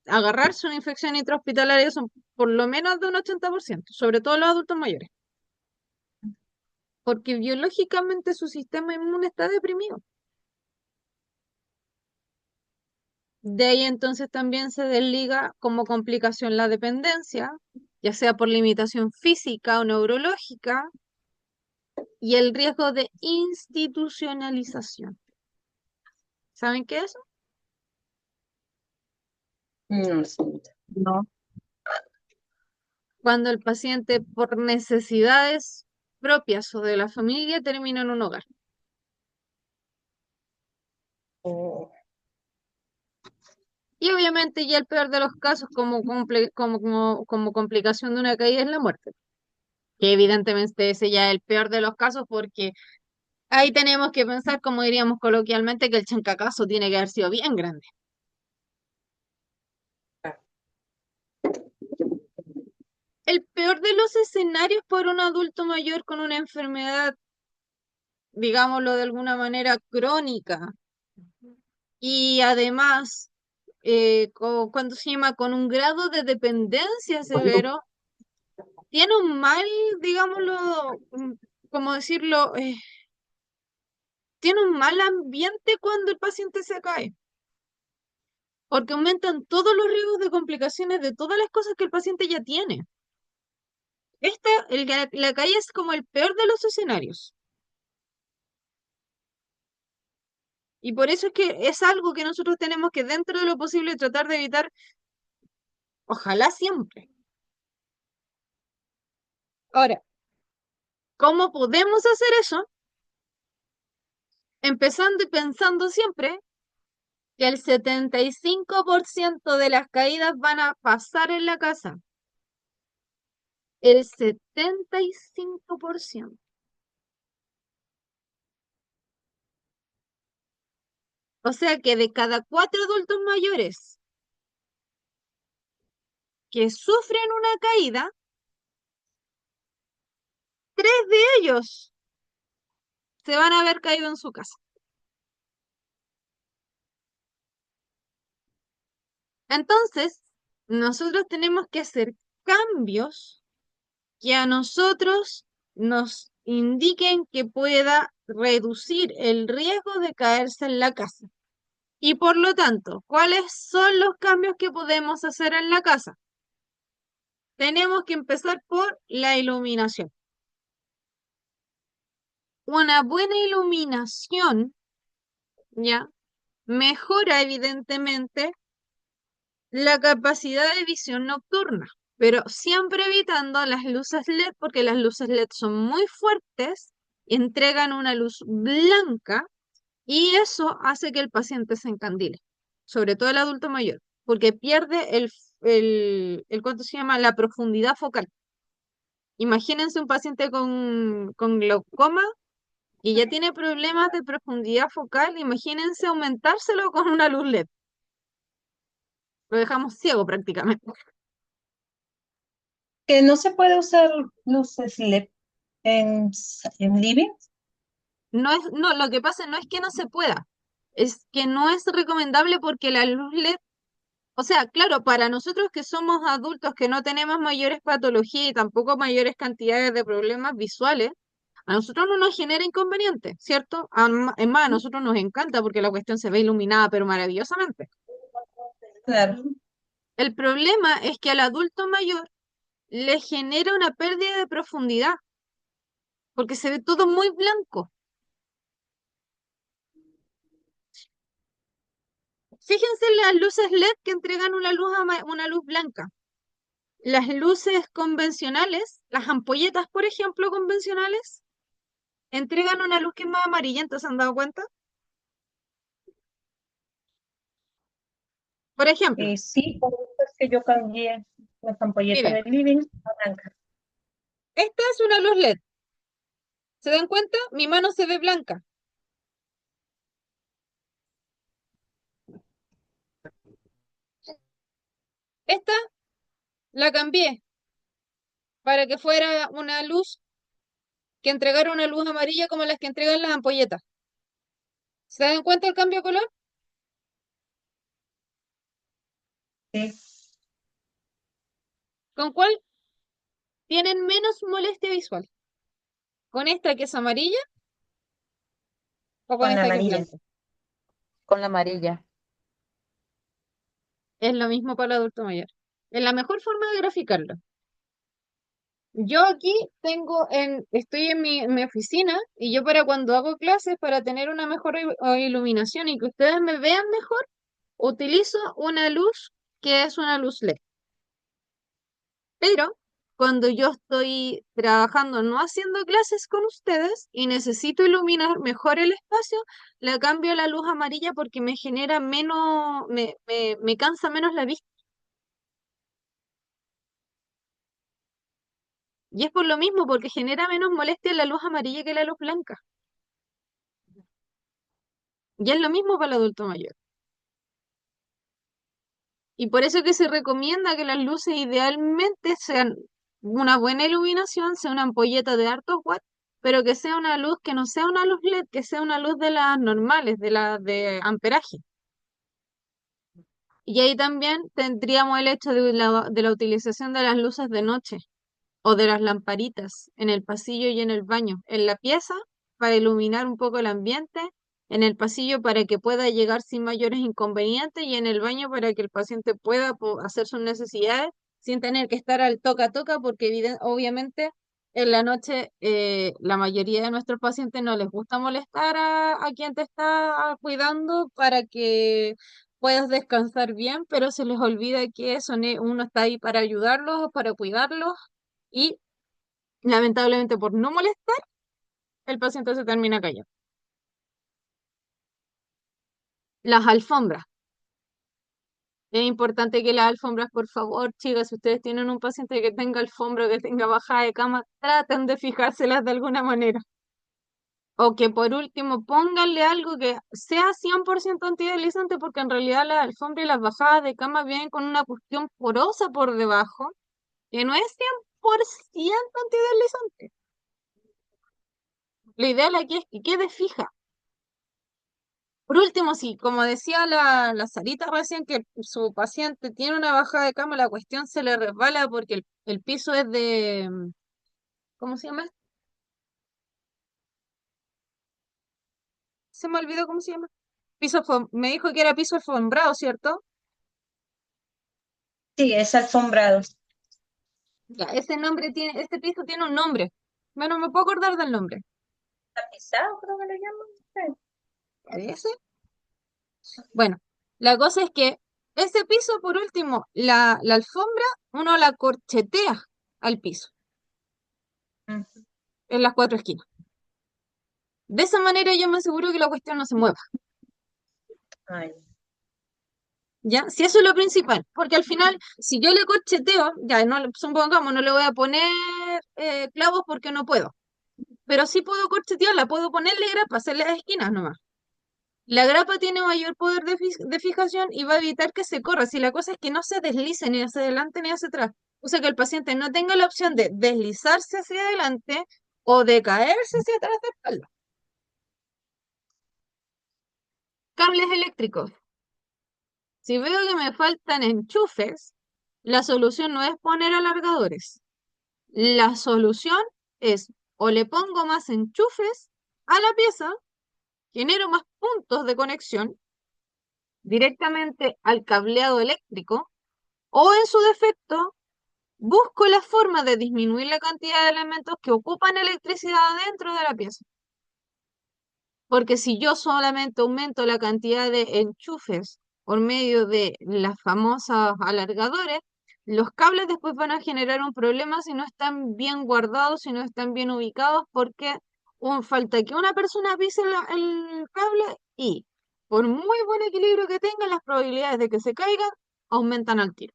agarrarse una infección intrahospitalaria son por lo menos de un 80%, sobre todo los adultos mayores, porque biológicamente su sistema inmune está deprimido. De ahí entonces también se desliga como complicación la dependencia, ya sea por limitación física o neurológica, y el riesgo de institucionalización. ¿Saben qué es eso? No, señorita. No. Cuando el paciente por necesidades propias o de la familia termina en un hogar. Oh, Y obviamente ya el peor de los casos como complicación de una caída es la muerte, que evidentemente ese ya es el peor de los casos porque ahí tenemos que pensar, como diríamos coloquialmente, que el chancacazo tiene que haber sido bien grande. El peor de los escenarios por un adulto mayor con una enfermedad, digámoslo de alguna manera, crónica y además, ¿cuánto se llama? Con un grado de dependencia severo, tiene un mal, digámoslo, ¿cómo decirlo? Tiene un mal ambiente cuando el paciente se cae, porque aumentan todos los riesgos de complicaciones de todas las cosas que el paciente ya tiene. La caída es como el peor de los escenarios. Y por eso es que es algo que nosotros tenemos que, dentro de lo posible, tratar de evitar, ojalá siempre. Ahora, ¿cómo podemos hacer eso? Empezando y pensando siempre que el 75% de las caídas van a pasar en la casa. El 75%. O sea que de cada 4 adultos mayores que sufren una caída, 3 de ellos se van a haber caído en su casa. Entonces, nosotros tenemos que hacer cambios que a nosotros nos indiquen que pueda reducir el riesgo de caerse en la casa. Y por lo tanto, ¿cuáles son los cambios que podemos hacer en la casa? Tenemos que empezar por la iluminación. Una buena iluminación, ¿ya? Mejora evidentemente la capacidad de visión nocturna, pero siempre evitando las luces LED porque las luces LED son muy fuertes, entregan una luz blanca y eso hace que el paciente se encandile, sobre todo el adulto mayor, porque pierde ¿cuánto se llama? La profundidad focal. Imagínense un paciente con glaucoma y ya tiene problemas de profundidad focal, imagínense aumentárselo con una luz LED. Lo dejamos ciego prácticamente. que no se puede usar luces LED en living. No, lo que pasa no es que no se pueda, es que no es recomendable porque la luz LED, o sea, claro, para nosotros que somos adultos que no tenemos mayores patologías y tampoco mayores cantidades de problemas visuales, a nosotros no nos genera inconveniente, ¿cierto? Es más, a nosotros nos encanta porque la cuestión se ve iluminada, pero maravillosamente. Claro. El problema es que al adulto mayor le genera una pérdida de profundidad, porque se ve todo muy blanco. Fíjense en las luces LED que entregan una luz blanca. Las luces convencionales, las ampolletas, por ejemplo, convencionales, entregan una luz que es más amarillenta, ¿se han dado cuenta? Por ejemplo, Sí, por eso es que yo cambié. Las ampolletas Miren, del living, blancas. esta es una luz LED. ¿Se dan cuenta? Mi mano se ve blanca. Esta la cambié para que fuera una luz que entregara una luz amarilla como las que entregan las ampolletas. ¿Se dan cuenta el cambio de color? Sí, ¿Con cuál tienen menos molestia visual? ¿Con esta que es amarilla o con con la esta que es amarilla. blanca? con la amarilla. Es lo mismo para el adulto mayor. Es la mejor forma de graficarlo. Yo aquí estoy en mi oficina y yo para cuando hago clases, para tener una mejor iluminación y que ustedes me vean mejor, utilizo una luz que es una luz LED. Pero cuando yo estoy trabajando, no haciendo clases con ustedes y necesito iluminar mejor el espacio, le cambio a la luz amarilla porque me genera menos, me cansa menos la vista. Y es por lo mismo, porque genera menos molestia la luz amarilla que la luz blanca. Y es lo mismo para el adulto mayor. Y por eso que se recomienda que las luces idealmente sean una buena iluminación, sea una ampolleta de hartos watts, pero que sea una luz que no sea una luz LED, que sea una luz de las normales, de las de amperaje. Y ahí también tendríamos el hecho de la utilización de las luces de noche o de las lamparitas en el pasillo y en el baño, en la pieza para iluminar un poco el ambiente, en el pasillo para que pueda llegar sin mayores inconvenientes y en el baño para que el paciente pueda hacer sus necesidades sin tener que estar al toca toca porque obviamente en la noche la mayoría de nuestros pacientes no les gusta molestar a quien te está cuidando para que puedas descansar bien, pero se les olvida que uno está ahí para ayudarlos, para cuidarlos y lamentablemente por no molestar, el paciente se termina cayendo. Las alfombras. Es importante que las alfombras, por favor, chicas, si ustedes tienen un paciente que tenga alfombra, que tenga bajada de cama, traten de fijárselas de alguna manera. O que por último pónganle algo que sea 100% antideslizante, porque en realidad las alfombras y las bajadas de cama vienen con una cuestión porosa por debajo, que no es 100% antideslizante. Lo ideal aquí es que quede fija. Por último, sí, como decía la Sarita recién, que su paciente tiene una bajada de cama, la cuestión se le resbala porque el piso es de, ¿cómo se llama? Se me olvidó cómo se llama. Me dijo que era piso alfombrado, ¿cierto? Sí, es alfombrado. Ya, este piso tiene un nombre. Bueno, me puedo acordar del nombre. Tapizado, creo que le llaman. ¿Ese? Bueno, la cosa es que ese piso, por último, la alfombra, uno la corchetea al piso, Mm. en las cuatro esquinas. De esa manera yo me aseguro que la cuestión no se mueva. Ay, ¿Ya? Si eso es lo principal, porque al final, si yo le corcheteo, ya no, supongamos, no le voy a poner clavos porque no puedo, pero sí puedo corchetearla, puedo ponerle grapa, hacerle las esquinas nomás. La grapa tiene mayor poder de fijación y va a evitar que se corra. Si la cosa es que no se deslice ni hacia adelante ni hacia atrás, o sea que el paciente no tenga la opción de deslizarse hacia adelante o de caerse hacia atrás de espalda. Cables eléctricos. Si veo que me faltan enchufes, la solución no es poner alargadores. La solución es o le pongo más enchufes a la pieza, genero más puntos de conexión directamente al cableado eléctrico, o en su defecto, busco la forma de disminuir la cantidad de elementos que ocupan electricidad dentro de la pieza. Porque si yo solamente aumento la cantidad de enchufes por medio de las famosas alargadores, los cables después van a generar un problema si no están bien guardados, si no están bien ubicados, porque falta que una persona pise el cable y por muy buen equilibrio que tenga, las probabilidades de que se caigan aumentan al tiro.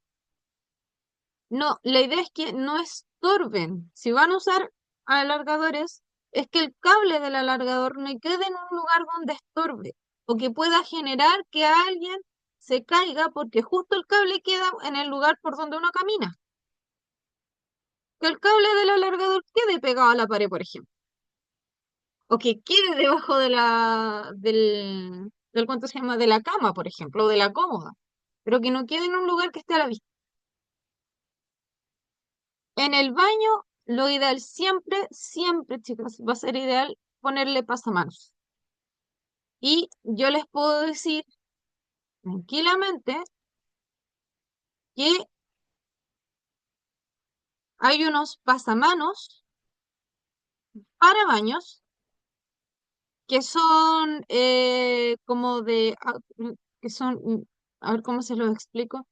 No, la idea es que no estorben. Si van a usar alargadores, es que el cable del alargador no quede en un lugar donde estorbe o que pueda generar que alguien se caiga porque justo el cable queda en el lugar por donde uno camina. Que el cable del alargador quede pegado a la pared, por ejemplo, o que quede debajo de del ¿cuánto se llama? De la cama, por ejemplo, o de la cómoda, pero que no quede en un lugar que esté a la vista. En el baño, lo ideal siempre, siempre, chicos, va a ser ideal ponerle pasamanos. Y yo les puedo decir tranquilamente que hay unos pasamanos para baños que son como que son, a ver cómo se los explico,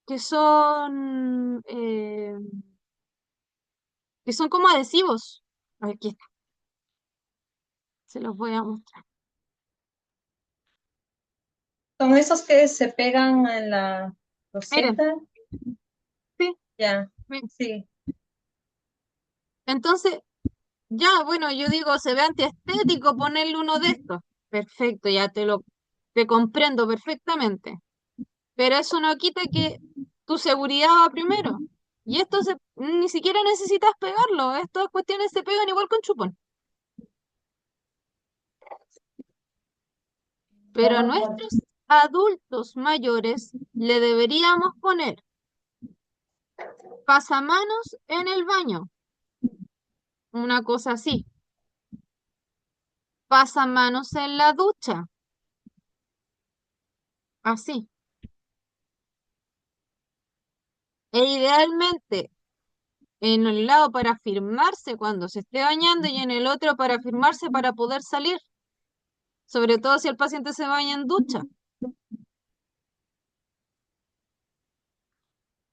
que que son como adhesivos. Aquí está, se los voy a mostrar. Son esos que se pegan en la Miren, roseta. sí, Ya, miren. sí. Entonces, ya, bueno, yo digo, se ve antiestético ponerle uno de estos. Perfecto, ya te comprendo perfectamente. Pero eso no quita que tu seguridad va primero. Y ni siquiera necesitas pegarlo. Estas cuestiones se pegan igual con chupón. Pero a nuestros adultos mayores le deberíamos poner pasamanos en el baño. Una cosa así. Pasamanos en la ducha. Así. E idealmente en el lado para firmarse cuando se esté bañando y en el otro para firmarse para poder salir, sobre todo si el paciente se baña en ducha.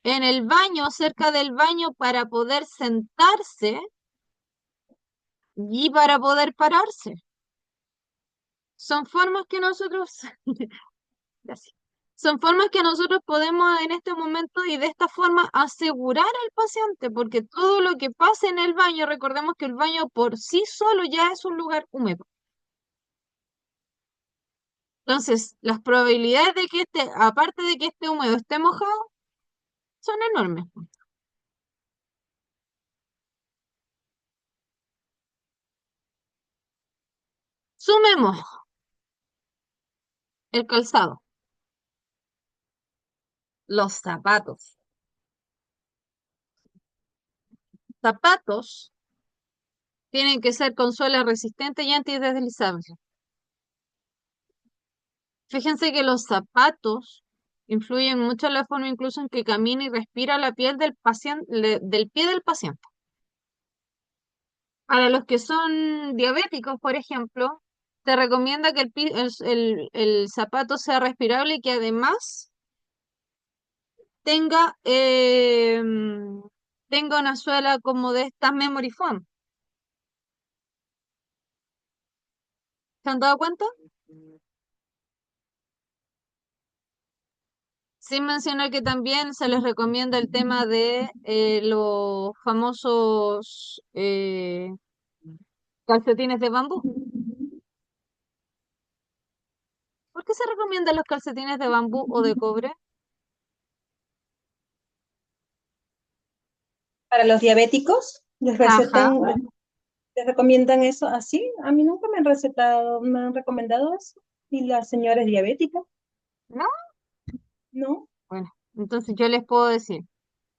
En el baño, cerca del baño para poder sentarse y para poder pararse. Son formas que nosotros, gracias. Son formas que nosotros podemos en este momento y de esta forma asegurar al paciente, porque todo lo que pase en el baño, recordemos que el baño por sí solo ya es un lugar húmedo. Entonces, las probabilidades de que aparte de que esté húmedo, esté mojado, son enormes. Sumemos el calzado, los zapatos. Zapatos tienen que ser con suela resistente y antideslizable. Fíjense que los zapatos influyen mucho en la forma incluso en que camina y respira la piel del paciente, del pie del paciente. Para los que son diabéticos, por ejemplo, se recomienda que el zapato sea respirable y que además tenga, tenga una suela como de estas memory foam. ¿Se han dado cuenta? Sin mencionar que también se les recomienda el tema de los famosos calcetines de bambú. ¿Por qué se recomiendan los calcetines de bambú o de cobre? Para los diabéticos, Ajá, les recomiendan eso así. A mí nunca me han recetado, me han recomendado eso. ¿Y la señora es diabética? ¿no? No. Bueno, entonces yo les puedo decir,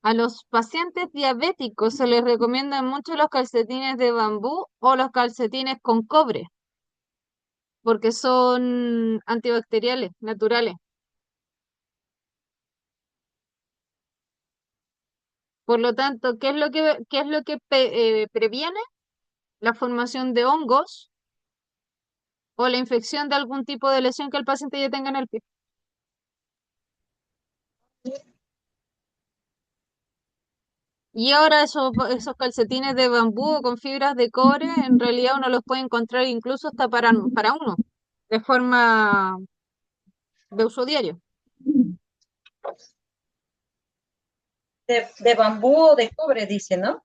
a los pacientes diabéticos se les recomiendan mucho los calcetines de bambú o los calcetines con cobre, porque son antibacteriales, naturales. Por lo tanto, qué es lo que previene? La formación de hongos o la infección de algún tipo de lesión que el paciente ya tenga en el pie. Y ahora esos calcetines de bambú o con fibras de cobre, en realidad uno los puede encontrar incluso hasta para uno, de forma de uso diario. de bambú o de cobre, dice, ¿no?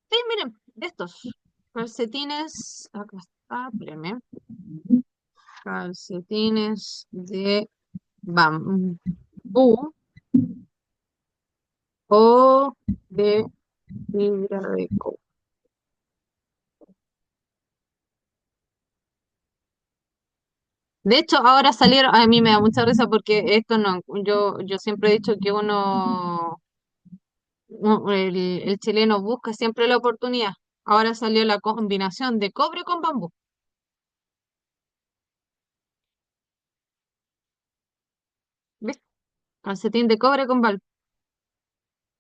Sí, miren, estos calcetines, acá está, espérenme, calcetines de bambú o de fibra de cobre. De hecho, ahora salieron, a mí me da mucha risa porque esto no, yo siempre he dicho que el chileno busca siempre la oportunidad. Ahora salió la combinación de cobre con bambú. ¿Ves? Calcetín de cobre con bambú,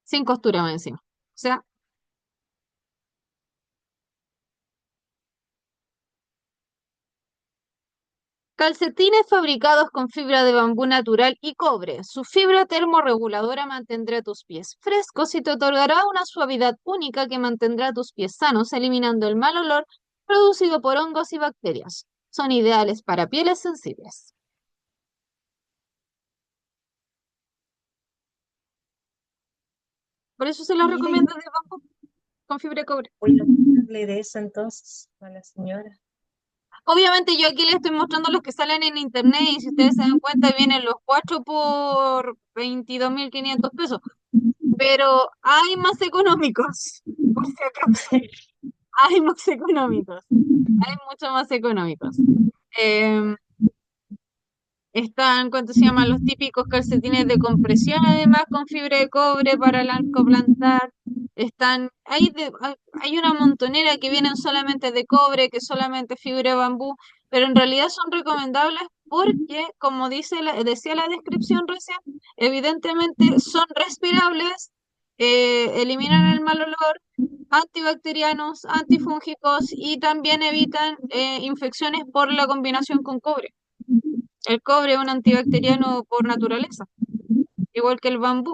sin costura más encima. O sea, calcetines fabricados con fibra de bambú natural y cobre. Su fibra termorreguladora mantendrá tus pies frescos y te otorgará una suavidad única que mantendrá tus pies sanos, eliminando el mal olor producido por hongos y bacterias. Son ideales para pieles sensibles. Por eso se los Miren, recomiendo de bambú con fibra de cobre. voy a hablarle de eso entonces a la señora. Obviamente yo aquí les estoy mostrando los que salen en internet y si ustedes se dan cuenta vienen los cuatro por 22.500 pesos, pero hay más económicos, por si acaso, hay más económicos, hay mucho más económicos. Em, Están, ¿cuánto se llaman? Los típicos calcetines de compresión, además con fibra de cobre para el arco plantar. Hay una montonera que vienen solamente de cobre, que solamente fibra de bambú, pero en realidad son recomendables porque, como decía la descripción recién, evidentemente son respirables, eliminan el mal olor, antibacterianos, antifúngicos y también evitan infecciones por la combinación con cobre. El cobre es un antibacteriano por naturaleza, igual que el bambú.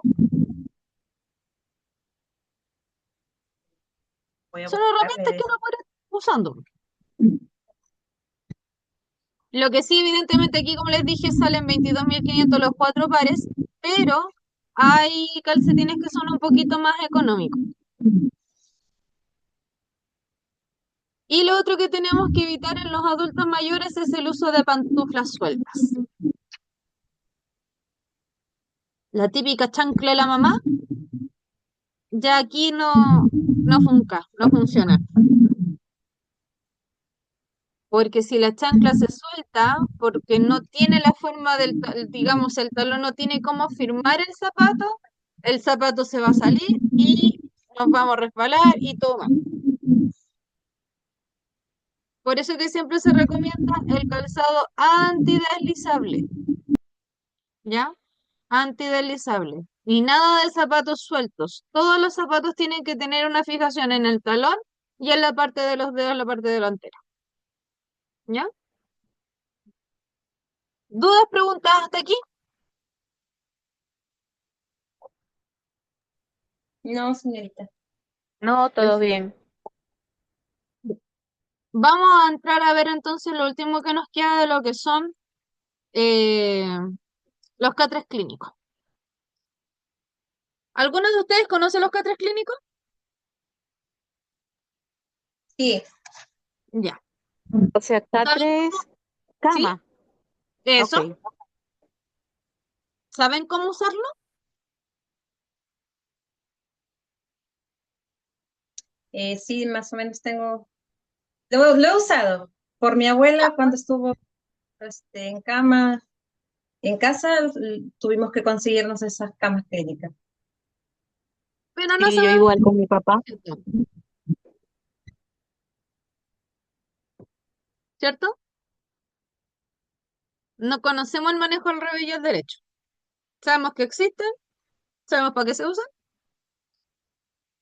Voy a Son buscarle herramientas de que eso. uno puede ir usando. Lo que sí, evidentemente, aquí, como les dije, salen 22.500 los cuatro pares, pero hay calcetines que son un poquito más económicos. Y lo otro que tenemos que evitar en los adultos mayores es el uso de pantuflas sueltas. La típica chancla de la mamá, ya aquí no funciona. Porque si la chancla se suelta, porque no tiene la forma digamos, el talón no tiene cómo firmar el zapato se va a salir y nos vamos a resbalar y todo mal. Por eso que siempre se recomienda el calzado antideslizable, ¿ya? Antideslizable. Y nada de zapatos sueltos. Todos los zapatos tienen que tener una fijación en el talón y en la parte de los dedos, en la parte delantera, ¿ya? ¿Dudas, preguntas hasta aquí? No, señorita. No, todo Perfecto. bien. Vamos a entrar a ver entonces lo último que nos queda de lo que son eh, los catres clínicos. ¿Algunos de ustedes conocen los catres clínicos? Sí, Ya. O sea, ¿Saben cómo? catres, ¿Sí? cama. Ok. Eso. ¿Saben cómo usarlo? sí, más o menos tengo, lo he usado por mi abuela cuando estuvo en cama, en casa, tuvimos que conseguirnos esas camas clínicas. Pero no Sí, yo sabemos igual con mi papá. el tiempo, ¿cierto? No conocemos el manejo del revés y el derecho. Sabemos que existen, sabemos para qué se usan,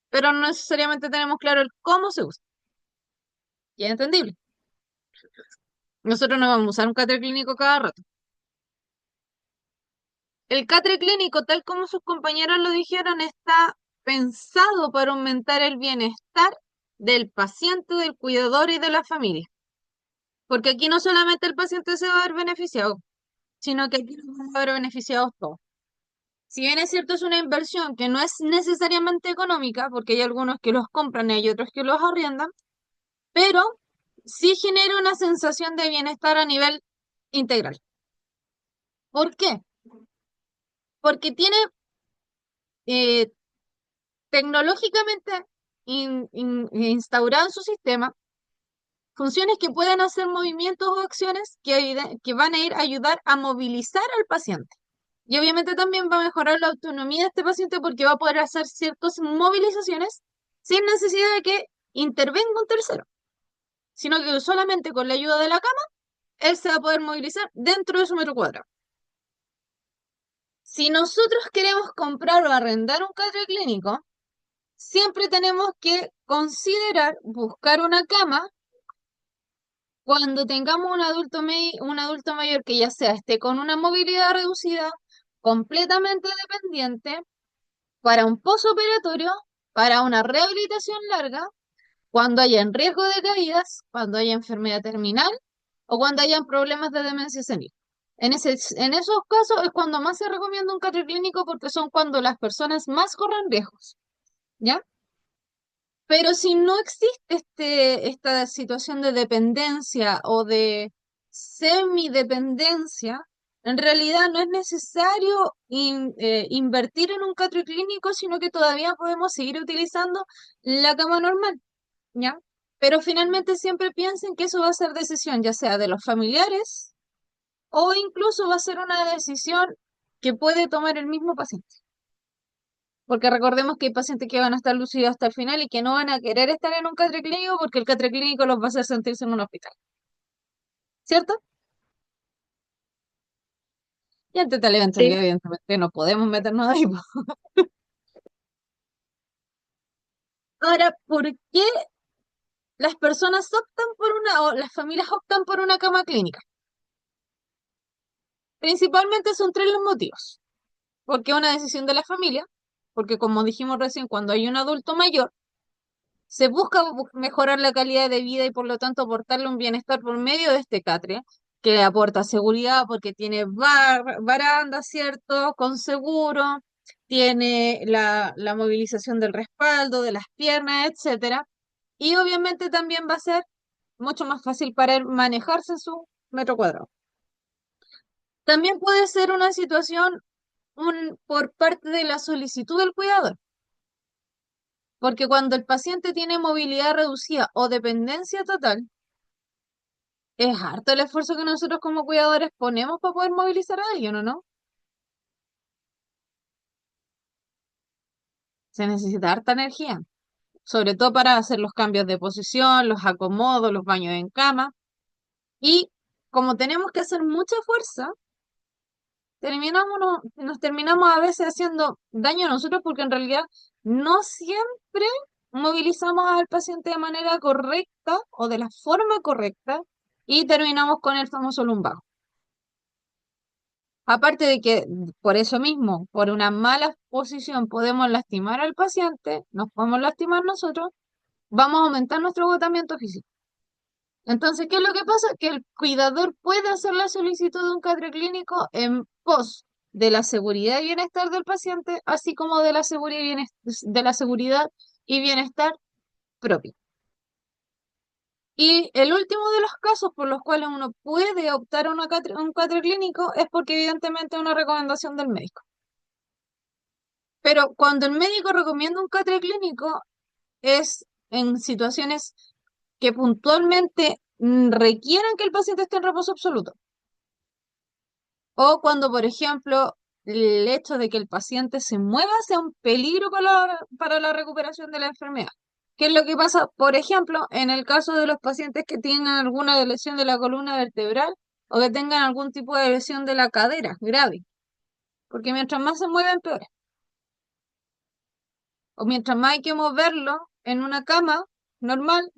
pero no necesariamente tenemos claro el cómo se usa. Y es entendible. Nosotros no vamos a usar un catre clínico cada rato. El catre clínico, tal como sus compañeros lo dijeron, está pensado para aumentar el bienestar del paciente, del cuidador y de la familia. Porque aquí no solamente el paciente se va a ver beneficiado, sino que aquí nos vamos a ver beneficiados todos. Si bien es cierto, es una inversión que no es necesariamente económica, porque hay algunos que los compran y hay otros que los arriendan, pero sí genera una sensación de bienestar a nivel integral. ¿Por qué? Porque tiene eh, tecnológicamente instaurado en su sistema funciones que pueden hacer movimientos o acciones que van a ir a ayudar a movilizar al paciente. Y obviamente también va a mejorar la autonomía de este paciente porque va a poder hacer ciertas movilizaciones sin necesidad de que intervenga un tercero, sino que solamente con la ayuda de la cama, él se va a poder movilizar dentro de su metro cuadrado. Si nosotros queremos comprar o arrendar un catre clínico, siempre tenemos que considerar buscar una cama cuando tengamos un adulto mayor que ya sea esté con una movilidad reducida, completamente dependiente, para un posoperatorio, para una rehabilitación larga, cuando haya en riesgo de caídas, cuando haya enfermedad terminal o cuando hayan problemas de demencia senil. En esos casos es cuando más se recomienda un catre clínico porque son cuando las personas más corren riesgos, ¿ya? Pero si no existe esta situación de dependencia o de semidependencia, en realidad no es necesario invertir en un catre clínico, sino que todavía podemos seguir utilizando la cama normal, ¿ya? Pero finalmente siempre piensen que eso va a ser decisión, ya sea de los familiares o incluso va a ser una decisión que puede tomar el mismo paciente. Porque recordemos que hay pacientes que van a estar lúcidos hasta el final y que no van a querer estar en un catre clínico porque el catre clínico los va a hacer sentirse en un hospital, ¿cierto? Y ante tal eventualidad, Sí, evidentemente, no podemos meternos ahí, po. Ahora, ¿por qué las personas optan por una, o las familias optan por una cama clínica? Principalmente son tres los motivos. Porque es una decisión de la familia, porque como dijimos recién, cuando hay un adulto mayor, se busca mejorar la calidad de vida y por lo tanto aportarle un bienestar por medio de este catre, que le aporta seguridad porque tiene baranda, ¿cierto? Con seguro, tiene la movilización del respaldo, de las piernas, etcétera. Y obviamente también va a ser mucho más fácil para él manejarse en su metro cuadrado. También puede ser una situación por parte de la solicitud del cuidador. Porque cuando el paciente tiene movilidad reducida o dependencia total, es harto el esfuerzo que nosotros como cuidadores ponemos para poder movilizar a alguien, ¿o no? Se necesita harta energía, sobre todo para hacer los cambios de posición, los acomodos, los baños en cama. Y como tenemos que hacer mucha fuerza, nos terminamos a veces haciendo daño a nosotros porque en realidad no siempre movilizamos al paciente de manera correcta o de la forma correcta y terminamos con el famoso lumbago. Aparte de que por eso mismo, por una mala posición podemos lastimar al paciente, nos podemos lastimar nosotros, vamos a aumentar nuestro agotamiento físico. Entonces, ¿qué es lo que pasa? Que el cuidador puede hacer la solicitud de un catre clínico en pos de la seguridad y bienestar del paciente, así como de la seguridad de la seguridad y bienestar propio. Y el último de los casos por los cuales uno puede optar a un catre clínico es porque evidentemente es una recomendación del médico. Pero cuando el médico recomienda un catre clínico es en situaciones que puntualmente requieran que el paciente esté en reposo absoluto. O cuando, por ejemplo, el hecho de que el paciente se mueva sea un peligro para la recuperación de la enfermedad. ¿Qué es lo que pasa, por ejemplo, en el caso de los pacientes que tengan alguna lesión de la columna vertebral o que tengan algún tipo de lesión de la cadera grave? Porque mientras más se mueven, peor. O mientras más hay que moverlo en una cama normal,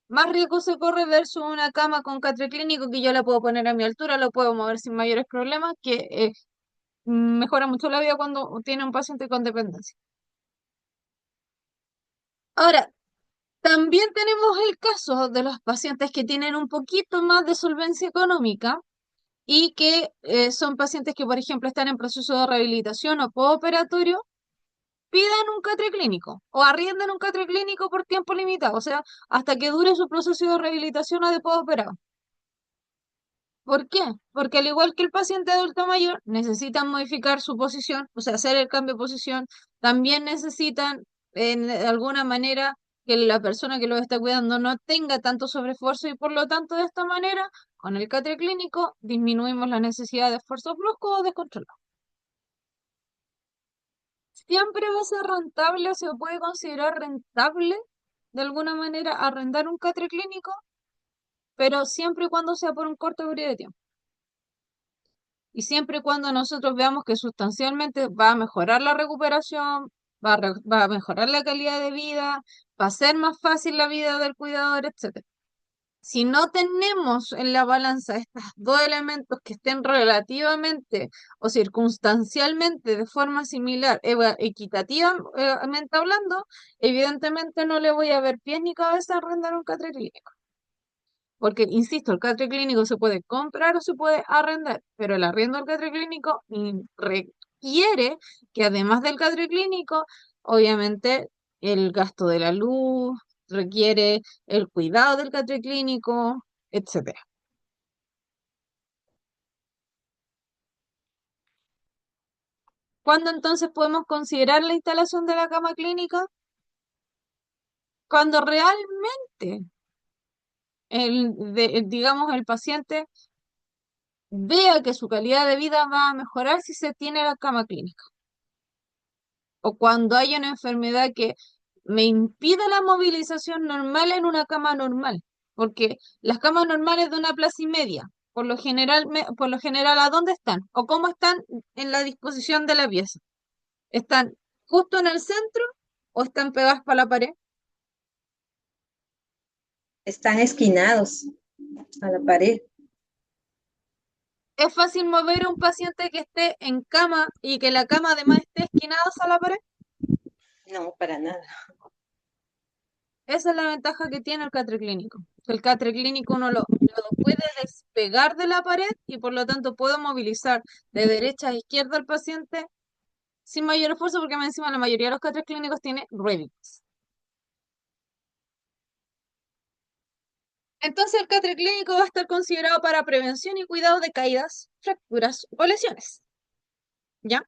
más riesgo se corre versus una cama con catre clínico que yo la puedo poner a mi altura, lo puedo mover sin mayores problemas, que mejora mucho la vida cuando tiene un paciente con dependencia. Ahora, también tenemos el caso de los pacientes que tienen un poquito más de solvencia económica y que son pacientes que, por ejemplo, están en proceso de rehabilitación o postoperatorio, pidan un catre clínico o arrienden un catre clínico por tiempo limitado, o sea, hasta que dure su proceso de rehabilitación o de postoperado. ¿Por qué? Porque al igual que el paciente adulto mayor, necesitan modificar su posición, o sea, hacer el cambio de posición, también necesitan de alguna manera que la persona que los está cuidando no tenga tanto sobreesfuerzo y por lo tanto de esta manera, con el catre clínico, disminuimos la necesidad de esfuerzo brusco o descontrolado. ¿Siempre va a ser rentable o se puede considerar rentable de alguna manera arrendar un catre clínico? Pero siempre y cuando sea por un corto periodo de tiempo. Y siempre y cuando nosotros veamos que sustancialmente va a mejorar la recuperación, va a mejorar la calidad de vida, va a ser más fácil la vida del cuidador, etcétera. Si no tenemos en la balanza estos dos elementos que estén relativamente o circunstancialmente de forma similar, equitativamente hablando, evidentemente no le voy a ver pies ni cabeza a arrendar un catre clínico. Porque, insisto, el catre clínico se puede comprar o se puede arrendar, pero el arriendo del catre clínico requiere que además del catre clínico, obviamente el gasto de la luz, requiere el cuidado del catre clínico, etcétera. ¿Cuándo entonces podemos considerar la instalación de la cama clínica? Cuando realmente digamos, el paciente vea que su calidad de vida va a mejorar si se tiene la cama clínica. O cuando hay una enfermedad que me impida la movilización normal en una cama normal, porque las camas normales de una plaza y media, por lo general, ¿a dónde están? ¿O cómo están en la disposición de la pieza? ¿Están justo en el centro o están pegadas para la pared? Están esquinados a la pared. ¿Es fácil mover a un paciente que esté en cama y que la cama además esté esquinada a la pared? No, para nada. Esa es la ventaja que tiene el catre clínico. El catre clínico uno lo puede despegar de la pared y por lo tanto puedo movilizar de derecha a izquierda al paciente sin mayor esfuerzo porque más encima la mayoría de los catres clínicos tiene Revit. Entonces el catre clínico va a estar considerado para prevención y cuidado de caídas, fracturas o lesiones. ¿Ya?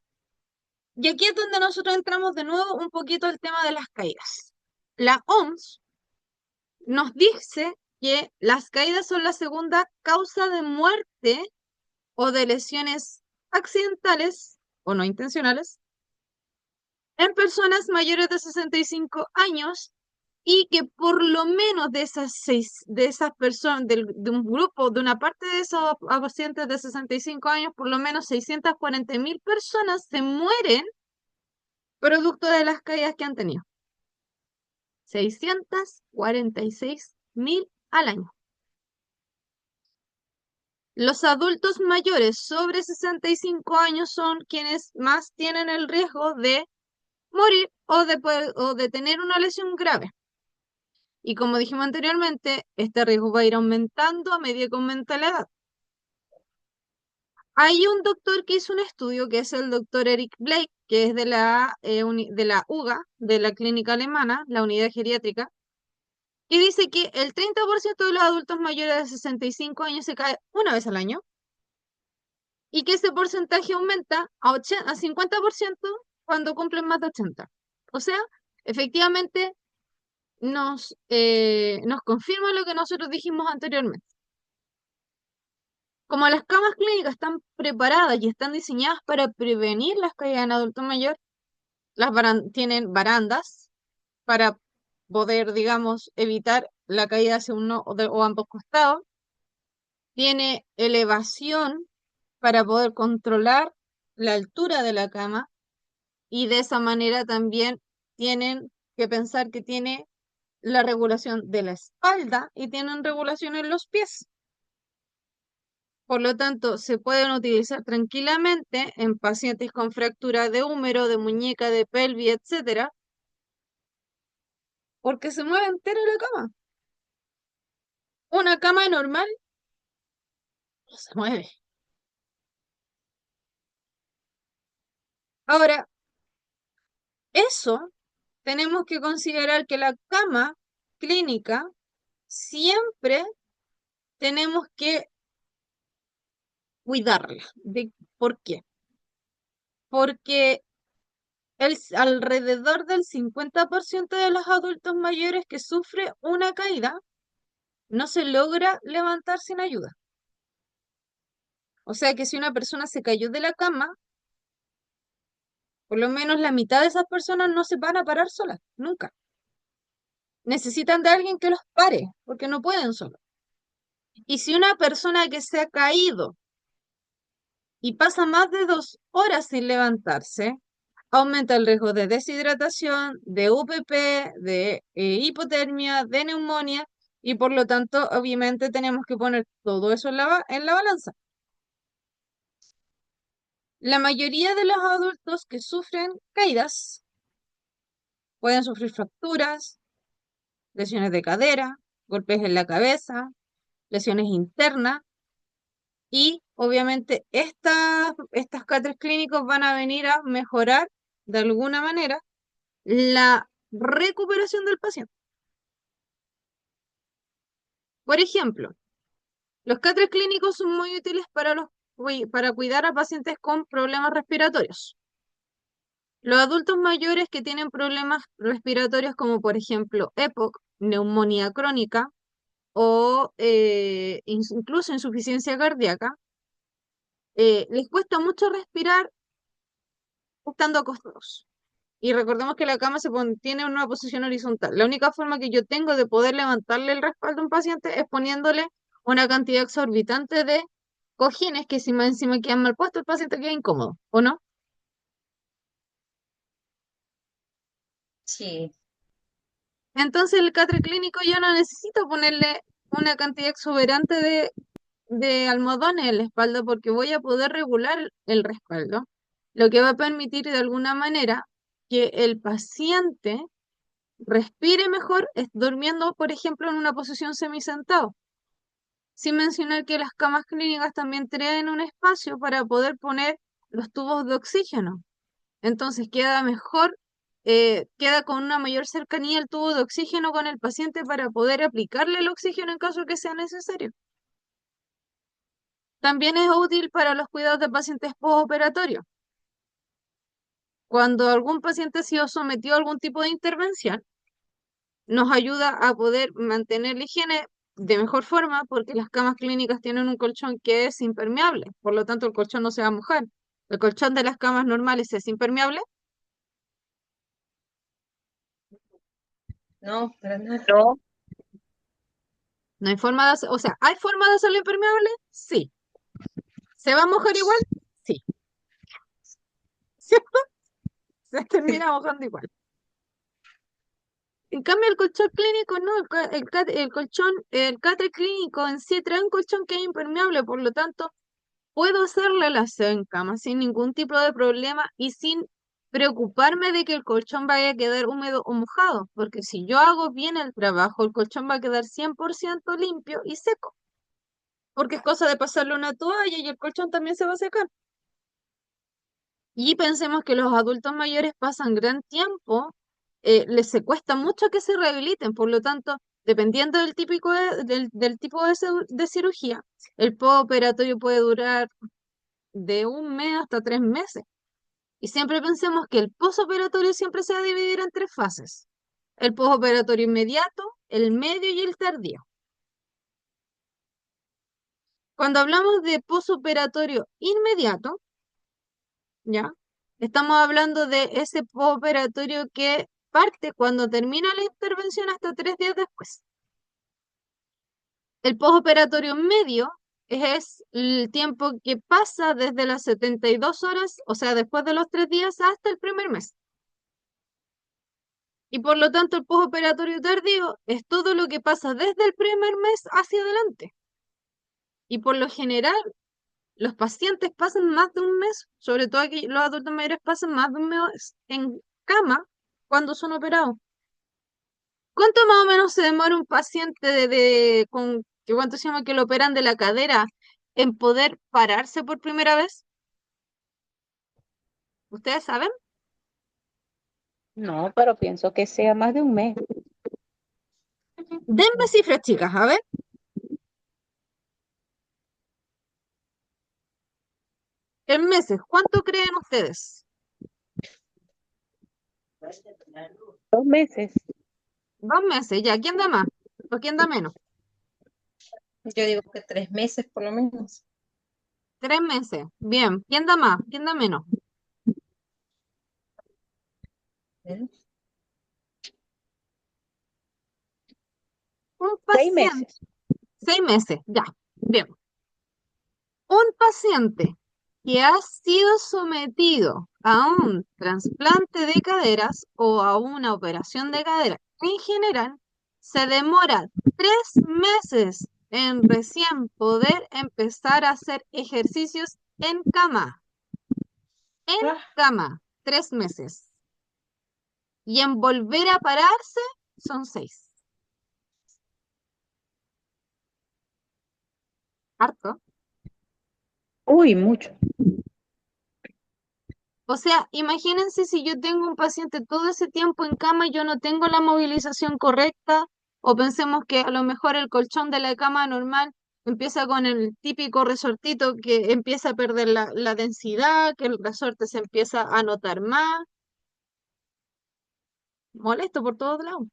Y aquí es donde nosotros entramos de nuevo un poquito al tema de las caídas. La OMS nos dice que las caídas son la segunda causa de muerte o de lesiones accidentales o no intencionales en personas mayores de 65 años y que por lo menos de esas personas, de un grupo, de una parte de esos pacientes de 65 años, por lo menos 640.000 personas se mueren producto de las caídas que han tenido. 646.000 al año. Los adultos mayores sobre 65 años son quienes más tienen el riesgo de morir o de tener una lesión grave. Y como dijimos anteriormente, este riesgo va a ir aumentando a medida que aumenta la edad. Hay un doctor que hizo un estudio, que es el doctor Eric Blake, que es de de la UGA, de la clínica alemana, la unidad geriátrica, y dice que el 30% de los adultos mayores de 65 años se cae una vez al año y que ese porcentaje aumenta a 50% cuando cumplen más de 80. O sea, efectivamente nos confirma lo que nosotros dijimos anteriormente. Como las camas clínicas están preparadas y están diseñadas para prevenir las caídas en adulto mayor, tienen barandas para poder, digamos, evitar la caída hacia uno o ambos costados. Tiene elevación para poder controlar la altura de la cama y de esa manera también tienen que pensar que tiene la regulación de la espalda y tienen regulación en los pies. Por lo tanto, se pueden utilizar tranquilamente en pacientes con fractura de húmero, de muñeca, de pelvis, etcétera, porque se mueve entera la cama. Una cama normal no se mueve. Ahora, eso tenemos que considerar que la cama clínica siempre tenemos que cuidarla. ¿Por qué? Porque alrededor del 50% de los adultos mayores que sufre una caída no se logra levantar sin ayuda. O sea que si una persona se cayó de la cama, por lo menos la mitad de esas personas no se van a parar solas, nunca. Necesitan de alguien que los pare, porque no pueden solos. Y si una persona que se ha caído y pasa más de 2 horas sin levantarse, aumenta el riesgo de deshidratación, de UPP, de hipotermia, de neumonía, y por lo tanto, obviamente, tenemos que poner todo eso en la balanza. La mayoría de los adultos que sufren caídas pueden sufrir fracturas, lesiones de cadera, golpes en la cabeza, lesiones internas, y obviamente estas catres clínicos van a venir a mejorar de alguna manera la recuperación del paciente. Por ejemplo, los catres clínicos son muy útiles para cuidar a pacientes con problemas respiratorios. Los adultos mayores que tienen problemas respiratorios como por ejemplo EPOC, neumonía crónica o incluso insuficiencia cardíaca, les cuesta mucho respirar estando acostados. Y recordemos que la cama tiene una posición horizontal. La única forma que yo tengo de poder levantarle el respaldo a un paciente es poniéndole una cantidad exorbitante de cojines que si más encima quedan mal puestos, el paciente queda incómodo, ¿o no? Sí, Entonces el catre clínico yo no necesito ponerle una cantidad exuberante de almohadones en la espalda porque voy a poder regular el respaldo, lo que va a permitir de alguna manera que el paciente respire mejor durmiendo, por ejemplo, en una posición semisentado. Sin mencionar que las camas clínicas también traen un espacio para poder poner los tubos de oxígeno. Entonces queda mejor, queda con una mayor cercanía el tubo de oxígeno con el paciente para poder aplicarle el oxígeno en caso que sea necesario. También es útil para los cuidados de pacientes postoperatorios. Cuando algún paciente ha sido sometido a algún tipo de intervención, nos ayuda a poder mantener la higiene de mejor forma porque las camas clínicas tienen un colchón que es impermeable, por lo tanto el colchón no se va a mojar. El colchón de las camas normales es impermeable, no, para nada. No. no hay forma de o sea, ¿hay forma de hacerlo impermeable? Sí. ¿Se va a mojar igual? Sí. ¿Cierto? Se termina mojando igual. En cambio, el colchón clínico, no, el catre clínico en sí trae un colchón que es impermeable, por lo tanto, puedo hacerle la aseo en cama sin ningún tipo de problema y sin preocuparme de que el colchón vaya a quedar húmedo o mojado, porque si yo hago bien el trabajo, el colchón va a quedar 100% limpio y seco, porque es cosa de pasarle una toalla y el colchón también se va a secar. Y pensemos que los adultos mayores pasan gran tiempo, les cuesta mucho que se rehabiliten, por lo tanto, dependiendo del tipo de cirugía, el postoperatorio puede durar de 1 mes hasta 3 meses. Y siempre pensemos que el postoperatorio siempre se va a dividir en 3 fases. El postoperatorio inmediato, el medio y el tardío. Cuando hablamos de postoperatorio inmediato, ¿ya? Estamos hablando de ese postoperatorio que parte cuando termina la intervención hasta 3 días después. El postoperatorio medio es el tiempo que pasa desde las 72 horas, o sea, después de los 3 días hasta el primer mes. Y por lo tanto, el postoperatorio tardío es todo lo que pasa desde el primer mes hacia adelante. Y por lo general, los pacientes pasan más de un mes, sobre todo aquí los adultos mayores pasan más de un mes en cama cuando son operados. ¿Cuánto más o menos se demora un paciente cuánto se llama que lo operan de la cadera en poder pararse por primera vez? ¿Ustedes saben? No, pero pienso que sea más de un mes. Denme cifras, chicas, a ver. En meses, ¿cuánto creen ustedes? 2 meses. 2 meses, ya. ¿Quién da más? ¿O quién da menos? Yo digo que 3 meses por lo menos. 3 meses. Bien. ¿Quién da más? ¿Quién da menos? ¿Eh? Un 6 meses. paciente. 6 meses, ya. Bien. Un paciente que ha sido sometido a un trasplante de caderas o a una operación de cadera en general, se demora 3 meses en recién poder empezar a hacer ejercicios en cama. En Ah, cama, 3 meses. Y en volver a pararse son 6. Harto. Uy, mucho. O sea, imagínense si yo tengo un paciente todo ese tiempo en cama y yo no tengo la movilización correcta, o pensemos que a lo mejor el colchón de la cama normal empieza con el típico resortito que empieza a perder la densidad, que el resorte se empieza a notar más, molesto por todos lados.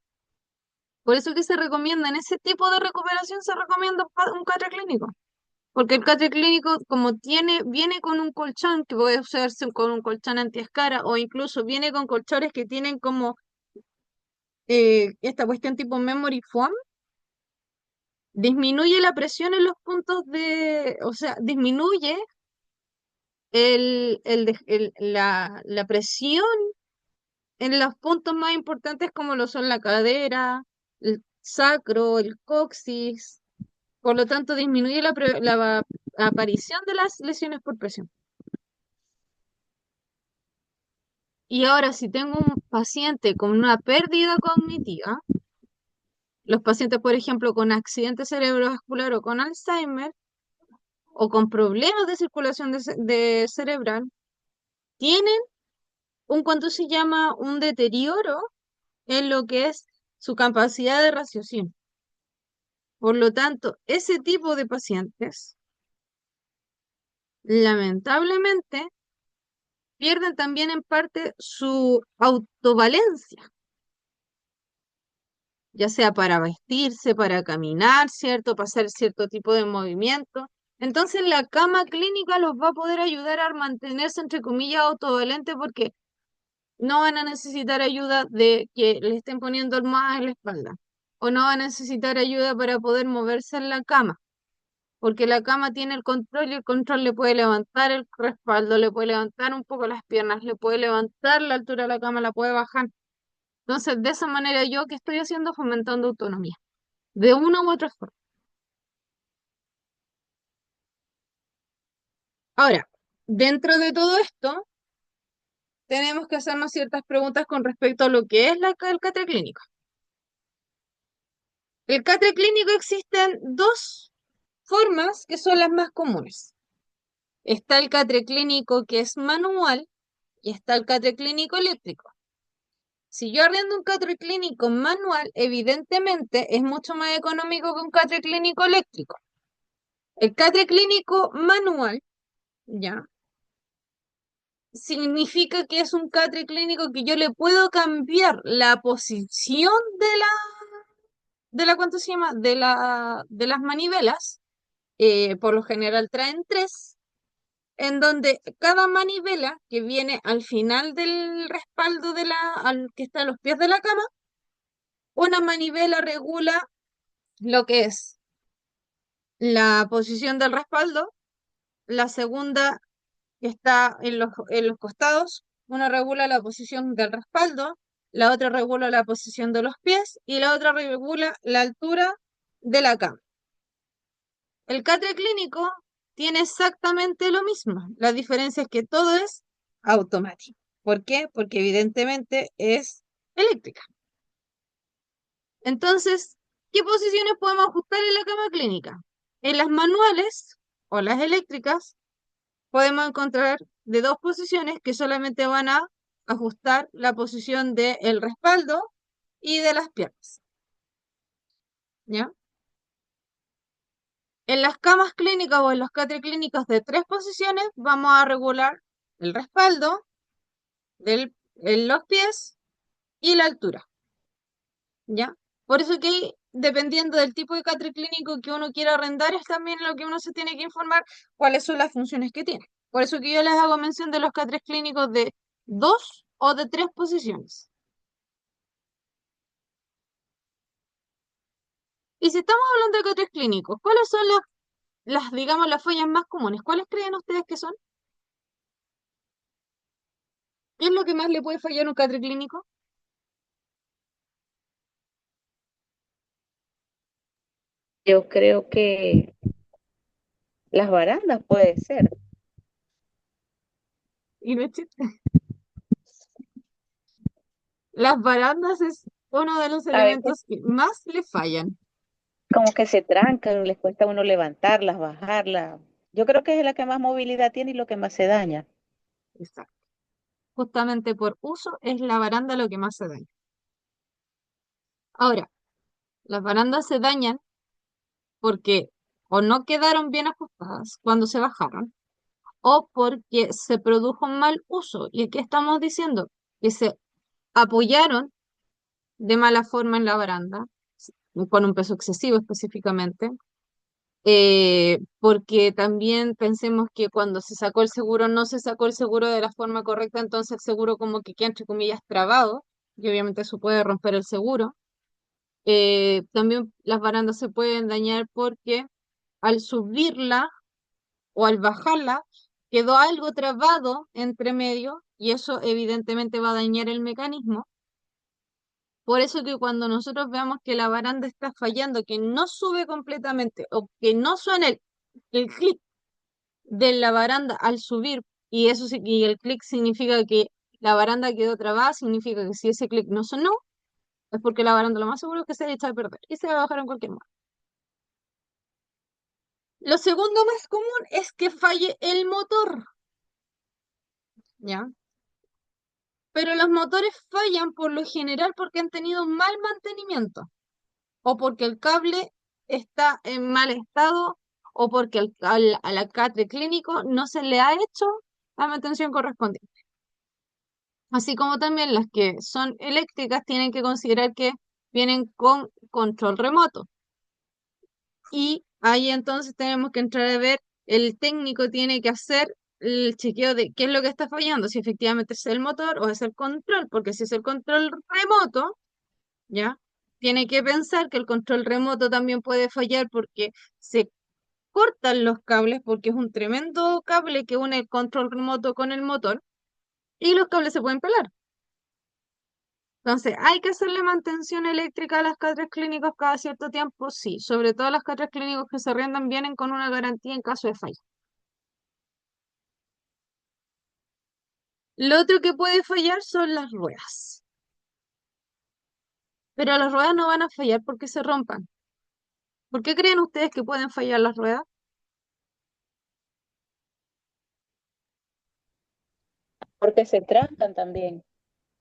Por eso que se recomienda, en ese tipo de recuperación se recomienda un catre clínico. Porque el catre clínico, como viene con un colchón que puede usarse con un colchón antiescara, o incluso viene con colchones que tienen como esta cuestión tipo memory foam, disminuye la presión en los puntos o sea, disminuye la presión en los puntos más importantes como lo son la cadera, el sacro, el coxis. Por lo tanto, disminuye la aparición de las lesiones por presión. Y ahora, si tengo un paciente con una pérdida cognitiva, los pacientes, por ejemplo, con accidente cerebrovascular o con Alzheimer, o con problemas de circulación de cerebral, tienen ¿cuánto se llama? Un deterioro en lo que es su capacidad de raciocinio. Por lo tanto, ese tipo de pacientes, lamentablemente, pierden también en parte su autovalencia, ya sea para vestirse, para caminar, ¿cierto? Para hacer cierto tipo de movimiento. Entonces, la cama clínica los va a poder ayudar a mantenerse, entre comillas, autovalentes porque no van a necesitar ayuda de que le estén poniendo almohadas en la espalda. O no van a necesitar ayuda para poder moverse en la cama, porque la cama tiene el control y el control le puede levantar el respaldo, le puede levantar un poco las piernas, le puede levantar la altura de la cama, la puede bajar. Entonces, de esa manera yo que estoy haciendo fomentando autonomía, de una u otra forma. Ahora, dentro de todo esto, tenemos que hacernos ciertas preguntas con respecto a lo que es el catre clínico. El catre clínico existen dos formas que son las más comunes. Está el catre clínico que es manual y está el catre clínico eléctrico. Si yo arriendo un catre clínico manual, evidentemente es mucho más económico que un catre clínico eléctrico. El catre clínico manual, ya, significa que es un catre clínico que yo le puedo cambiar la posición ¿cuánto se llama? De las manivelas. Por lo general traen tres, en donde cada manivela que viene al final del respaldo que está a los pies de la cama, una manivela regula lo que es la posición del respaldo, la segunda que está en los costados, una regula la posición del respaldo, la otra regula la posición de los pies y la otra regula la altura de la cama. El catre clínico tiene exactamente lo mismo. La diferencia es que todo es automático. ¿Por qué? Porque evidentemente es eléctrica. Entonces, ¿qué posiciones podemos ajustar en la cama clínica? En las manuales o las eléctricas, podemos encontrar de dos posiciones que solamente van a ajustar la posición del respaldo y de las piernas, ¿ya? En las camas clínicas o en los catre clínicos de tres posiciones vamos a regular el respaldo en los pies y la altura, ¿ya? Por eso que dependiendo del tipo de catre clínico que uno quiera arrendar es también lo que uno se tiene que informar cuáles son las funciones que tiene. Por eso que yo les hago mención de los catres clínicos de dos o de tres posiciones. Y si estamos hablando de catres clínicos, ¿cuáles son digamos, las fallas más comunes? ¿Cuáles creen ustedes que son? ¿Qué es lo que más le puede fallar a un catre clínico? Yo creo que las barandas puede ser. Y no es chiste. Las barandas es uno de los A veces elementos que más le fallan. como que se trancan, les cuesta a uno levantarlas, bajarlas. Yo creo que es la que más movilidad tiene y lo que más se daña. Exacto. Justamente por uso es la baranda lo que más se daña. Ahora, las barandas se dañan porque o no quedaron bien ajustadas cuando se bajaron, o porque se produjo un mal uso. Y aquí estamos diciendo que se apoyaron de mala forma en la baranda, con un peso excesivo específicamente, porque también pensemos que cuando se sacó el seguro no se sacó el seguro de la forma correcta, entonces el seguro como que queda entre comillas trabado, y obviamente eso puede romper el seguro. También las barandas se pueden dañar porque al subirla o al bajarla quedó algo trabado entre medio y eso evidentemente va a dañar el mecanismo. Por eso que cuando nosotros veamos que la baranda está fallando, que no sube completamente o que no suena el clic de la baranda al subir, y el clic significa que la baranda quedó trabada, significa que si ese clic no sonó, es porque la baranda lo más seguro es que se echa a perder y se va a bajar en cualquier momento. Lo segundo más común es que falle el motor, ¿ya? Pero los motores fallan por lo general porque han tenido un mal mantenimiento, o porque el cable está en mal estado, o porque al alcatre clínico no se le ha hecho la mantención correspondiente. Así como también las que son eléctricas tienen que considerar que vienen con control remoto. Y ahí entonces tenemos que entrar a ver, el técnico tiene que hacer el chequeo de qué es lo que está fallando, si efectivamente es el motor o es el control, porque si es el control remoto, ¿ya? Tiene que pensar que el control remoto también puede fallar porque se cortan los cables, porque es un tremendo cable que une el control remoto con el motor, y los cables se pueden pelar. Entonces, ¿hay que hacerle mantención eléctrica a las catres clínicos cada cierto tiempo? Sí, sobre todo las catres clínicos que se arriendan vienen con una garantía en caso de falla. Lo otro que puede fallar son las ruedas, pero las ruedas no van a fallar porque se rompan. ¿Por qué creen ustedes que pueden fallar las ruedas? Porque se trancan también.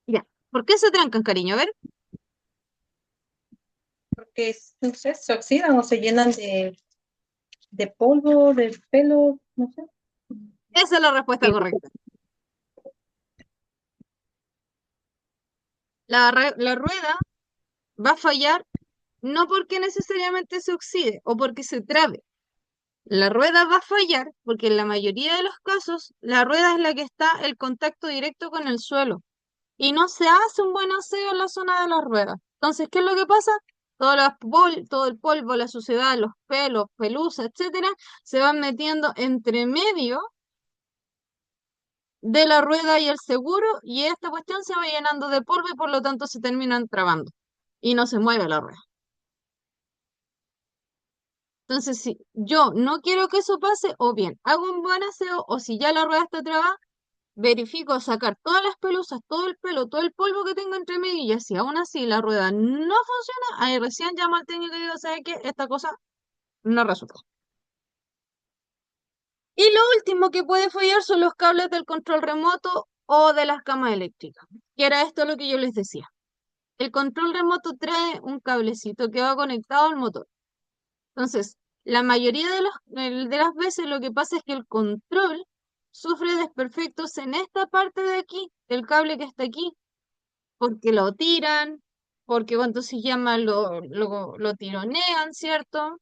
Ya, ¿por qué se trancan, cariño? A ver, Porque, no sé, se oxidan o se llenan de polvo, de pelo, no sé. esa es la respuesta correcta. La rueda va a fallar no porque necesariamente se oxide o porque se trabe. La rueda va a fallar porque en la mayoría de los casos la rueda es la que está el contacto directo con el suelo y no se hace un buen aseo en la zona de la rueda. Entonces, ¿qué es lo que pasa? Todo el polvo, la suciedad, los pelos, pelusa, etcétera, se van metiendo entre medio de la rueda y el seguro y esta cuestión se va llenando de polvo y por lo tanto se terminan trabando y no se mueve la rueda. Entonces, si yo no quiero que eso pase, o bien hago un buen aseo, o si ya la rueda está trabada, verifico sacar todas las pelusas, todo el pelo, todo el polvo que tengo entre medio, y si aún así la rueda no funciona, ahí recién llamo al técnico y digo, ¿sabe qué? Esta cosa no resulta. Y lo último que puede fallar son los cables del control remoto o de las camas eléctricas, que era esto lo que yo les decía. El control remoto trae un cablecito que va conectado al motor. Entonces, la mayoría de las veces lo que pasa es que el control sufre desperfectos en esta parte de aquí, del cable que está aquí, porque lo tiran, porque cuando se llama lo tironean, ¿cierto?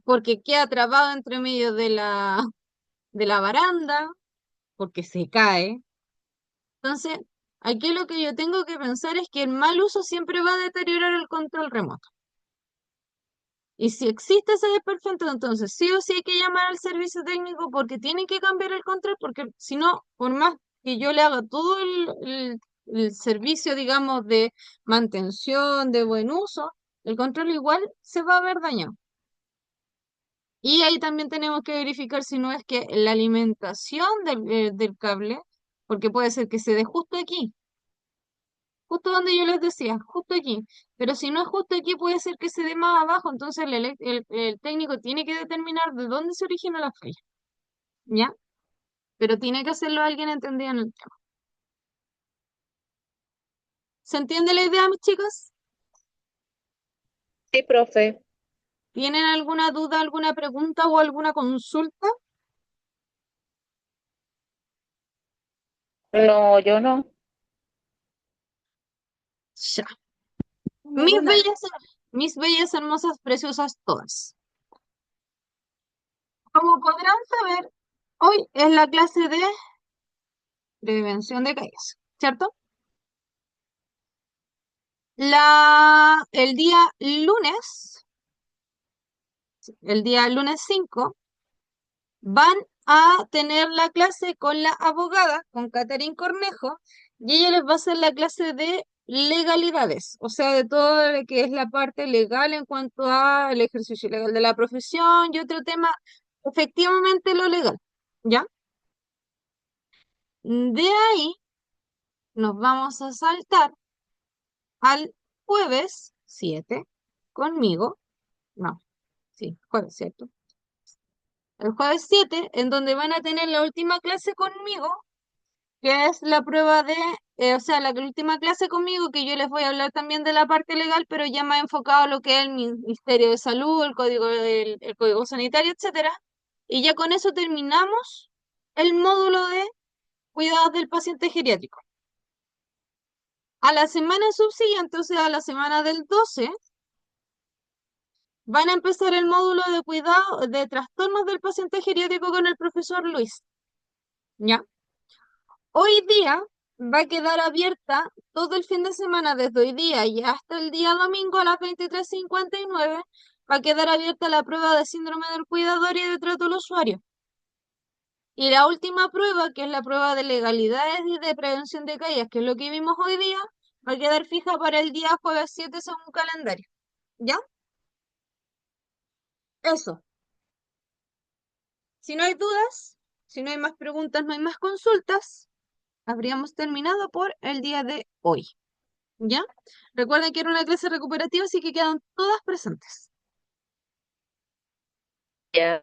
Porque queda trabado entre medio de la baranda, porque se cae. Entonces, aquí lo que yo tengo que pensar es que el mal uso siempre va a deteriorar el control remoto. Y si existe ese desperfecto, entonces sí o sí hay que llamar al servicio técnico porque tienen que cambiar el control, porque si no, por más que yo le haga todo el servicio, digamos, de mantención, de buen uso, el control igual se va a ver dañado. Y ahí también tenemos que verificar si no es que la alimentación del cable, porque puede ser que se dé justo aquí, justo donde yo les decía, justo aquí. Pero si no es justo aquí, puede ser que se dé más abajo, entonces el técnico tiene que determinar de dónde se origina la falla, ¿ya? Pero tiene que hacerlo alguien entendido en el tema. ¿Se entiende la idea, mis chicos? Sí, profe. ¿Tienen alguna duda, alguna pregunta o alguna consulta? No, yo no. Ya. Mis Ninguna. bellas, mis bellas, hermosas, preciosas todas. Como podrán saber, hoy es la clase de prevención de caídas, ¿cierto? El día lunes 5, van a tener la clase con la abogada, con Catherine Cornejo, y ella les va a hacer la clase de legalidades, o sea, de todo lo que es la parte legal en cuanto al ejercicio legal de la profesión y otro tema, efectivamente lo legal, ¿ya? De ahí nos vamos a saltar al jueves 7 conmigo, no, sí, jueves, ¿cierto? El jueves 7, en donde van a tener la última clase conmigo, que es la prueba o sea, la última clase conmigo, que yo les voy a hablar también de la parte legal, pero ya más enfocado a lo que es el Ministerio de Salud, el Código Sanitario, etcétera. Y ya con eso terminamos el módulo de cuidados del paciente geriátrico. A la semana subsiguiente, o sea, a la semana del 12, van a empezar el módulo de cuidado de trastornos del paciente geriátrico con el profesor Luis. ¿Ya? Hoy día va a quedar abierta todo el fin de semana, desde hoy día y hasta el día domingo a las 23:59, va a quedar abierta la prueba de síndrome del cuidador y de trato al usuario. Y la última prueba, que es la prueba de legalidades y de prevención de caídas, que es lo que vimos hoy día, va a quedar fija para el día jueves 7 según calendario. ¿Ya? Eso. Si no hay dudas, si no hay más preguntas, no hay más consultas, habríamos terminado por el día de hoy. ¿Ya? Recuerden que era una clase recuperativa, así que quedan todas presentes. Ya.